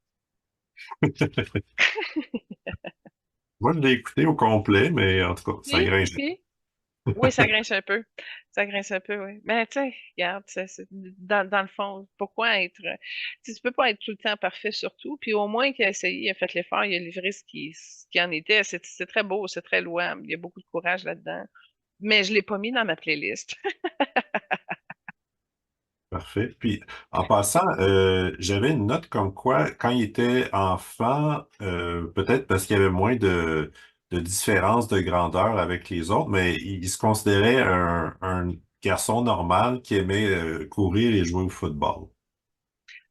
Moi, je l'ai écouté au complet, mais en tout cas, ça Puis, grince. puis, oui, ça grince un peu. Ça grince un peu, oui. Mais tu sais, regarde, dans le fond, pourquoi être. Tu peux pas être tout le temps parfait sur tout. Puis au moins qu'il a essayé, il a fait l'effort, il a livré ce qui en était. C'est très beau, c'est très louable. Il y a beaucoup de courage là-dedans. Mais je l'ai pas mis dans ma playlist. Parfait. Puis, en passant, j'avais une note comme quoi, quand il était enfant, peut-être parce qu'il y avait moins de différence de grandeur avec les autres, mais il se considérait un garçon normal qui aimait courir et jouer au football.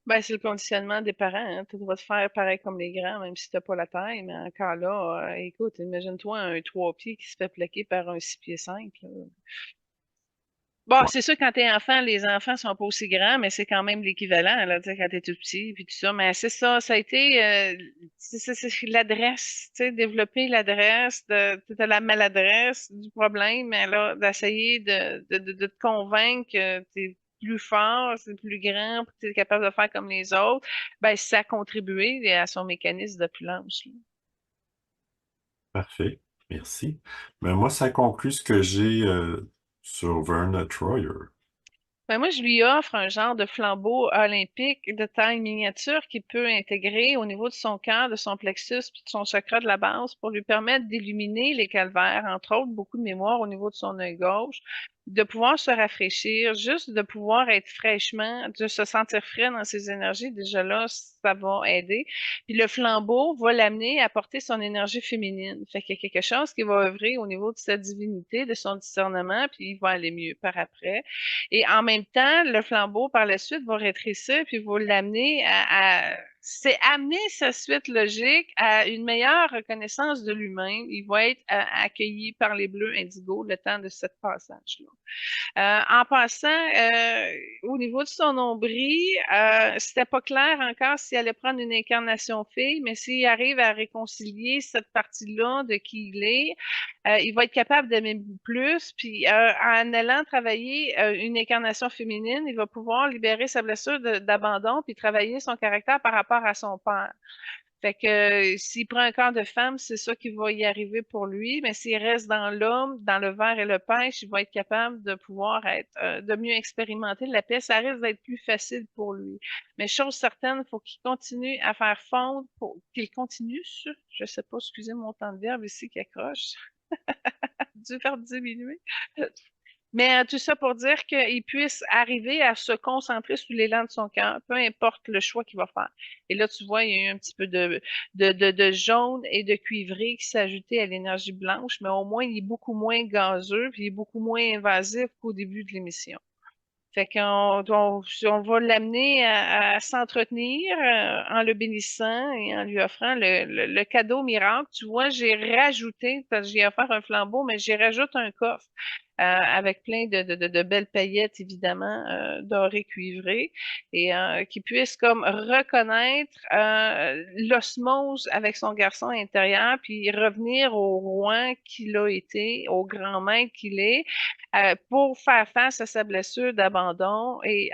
Ben, c'est le conditionnement des parents, hein. Tu as le droit de faire pareil comme les grands, même si t'as pas la taille. Mais encore là, écoute, imagine-toi un 3 pieds qui se fait plaquer par un 6 pieds 5. Bon, Ouais. c'est sûr, quand t'es enfant, les enfants sont pas aussi grands, mais c'est quand même l'équivalent, là, tu sais, quand t'es tout petit, puis tout ça. Mais c'est ça, ça a été c'est l'adresse, tu sais, développer l'adresse de la maladresse du problème, mais là, d'essayer de te convaincre que t'es plus fort, c'est plus grand, puis que t'es capable de faire comme les autres, ben ça a contribué à son mécanisme d'opulence, là. Parfait. Merci. Mais moi, ça conclut ce que j'ai sur Verna Troyer. Ben moi, je lui offre un genre de flambeau olympique de taille miniature qui peut intégrer au niveau de son cœur, de son plexus, puis de son chakra de la base pour lui permettre d'illuminer les calvaires, entre autres, beaucoup de mémoire au niveau de son œil gauche, de pouvoir se rafraîchir, juste de pouvoir être fraîchement, de se sentir frais dans ses énergies. Déjà là, ça va aider. Puis le flambeau va l'amener à porter son énergie féminine. Fait qu'il y a quelque chose qui va œuvrer au niveau de sa divinité, de son discernement, puis il va aller mieux par après. Et en même temps, le flambeau, par la suite, va rétrécir puis va l'amener c'est amener sa suite logique à une meilleure reconnaissance de lui-même. Il va être accueilli par les bleus indigos le temps de ce passage-là. En passant, au niveau de son nombril, c'était pas clair encore s'il allait prendre une incarnation fille, mais s'il arrive à réconcilier cette partie-là de qui il est, il va être capable d'aimer plus. Puis en allant travailler une incarnation féminine, il va pouvoir libérer sa blessure d'abandon puis travailler son caractère par rapport à son père. Fait que s'il prend un corps de femme, c'est ça qui va y arriver pour lui. Mais s'il reste dans l'homme, dans le verre et le pêche, il va être capable de pouvoir être, de mieux expérimenter la paix. Ça risque d'être plus facile pour lui. Mais chose certaine, il faut qu'il continue à faire fondre, qu'il continue sur, je sais pas, excusez mon temps de verbe ici qui accroche, dû faire diminuer. Mais tout ça pour dire qu'il puisse arriver à se concentrer sur l'élan de son cœur, peu importe le choix qu'il va faire. Et là, tu vois, il y a eu un petit peu de jaune et de cuivré qui s'est ajouté à l'énergie blanche, mais au moins, il est beaucoup moins gazeux, puis il est beaucoup moins invasif qu'au début de l'émission. Fait on va l'amener à s'entretenir en le bénissant et en lui offrant le cadeau miracle. Tu vois, j'ai rajouté, parce que j'ai offert un flambeau, mais j'ai rajouté un coffre. avec plein de belles paillettes, évidemment, dorées cuivrées, et qui puisse comme reconnaître l'osmose avec son garçon intérieur, puis revenir au roi qu'il a été, au grand maître qu'il est, pour faire face à sa blessure d'abandon et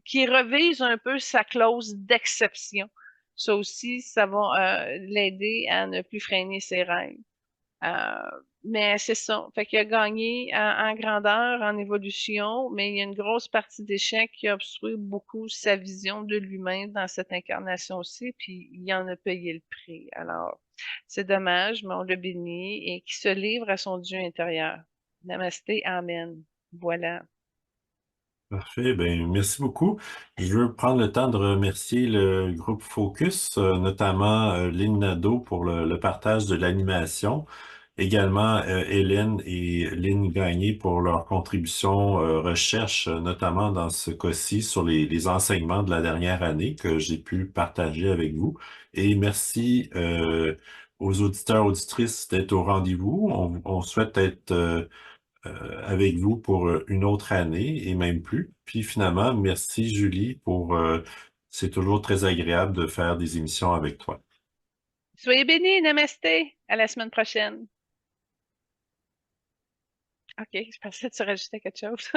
qui revise un peu sa clause d'exception. Ça aussi, ça va l'aider à ne plus freiner ses rêves. Euh, mais c'est ça. Fait qu'il a gagné en grandeur, en évolution, mais il y a une grosse partie d'échec qui a obstrué beaucoup sa vision de lui-même dans cette incarnation aussi, puis il en a payé le prix. Alors, c'est dommage, mais on le bénit et qui se livre à son Dieu intérieur. Namasté, Amen. Voilà. Parfait, ben merci beaucoup. Je veux prendre le temps de remercier le groupe Focus, notamment Lynn Nadeau pour le partage de l'animation, également Hélène et Lynn Gagné pour leur contribution recherche, notamment dans ce cas-ci sur les enseignements de la dernière année que j'ai pu partager avec vous. Et merci aux auditeurs, auditrices d'être au rendez-vous. On souhaite être avec vous pour une autre année et même plus. Puis finalement, merci Julie pour c'est toujours très agréable de faire des émissions avec toi. Soyez bénis, namasté. À la semaine prochaine. OK, je pensais que tu rajoutais quelque chose.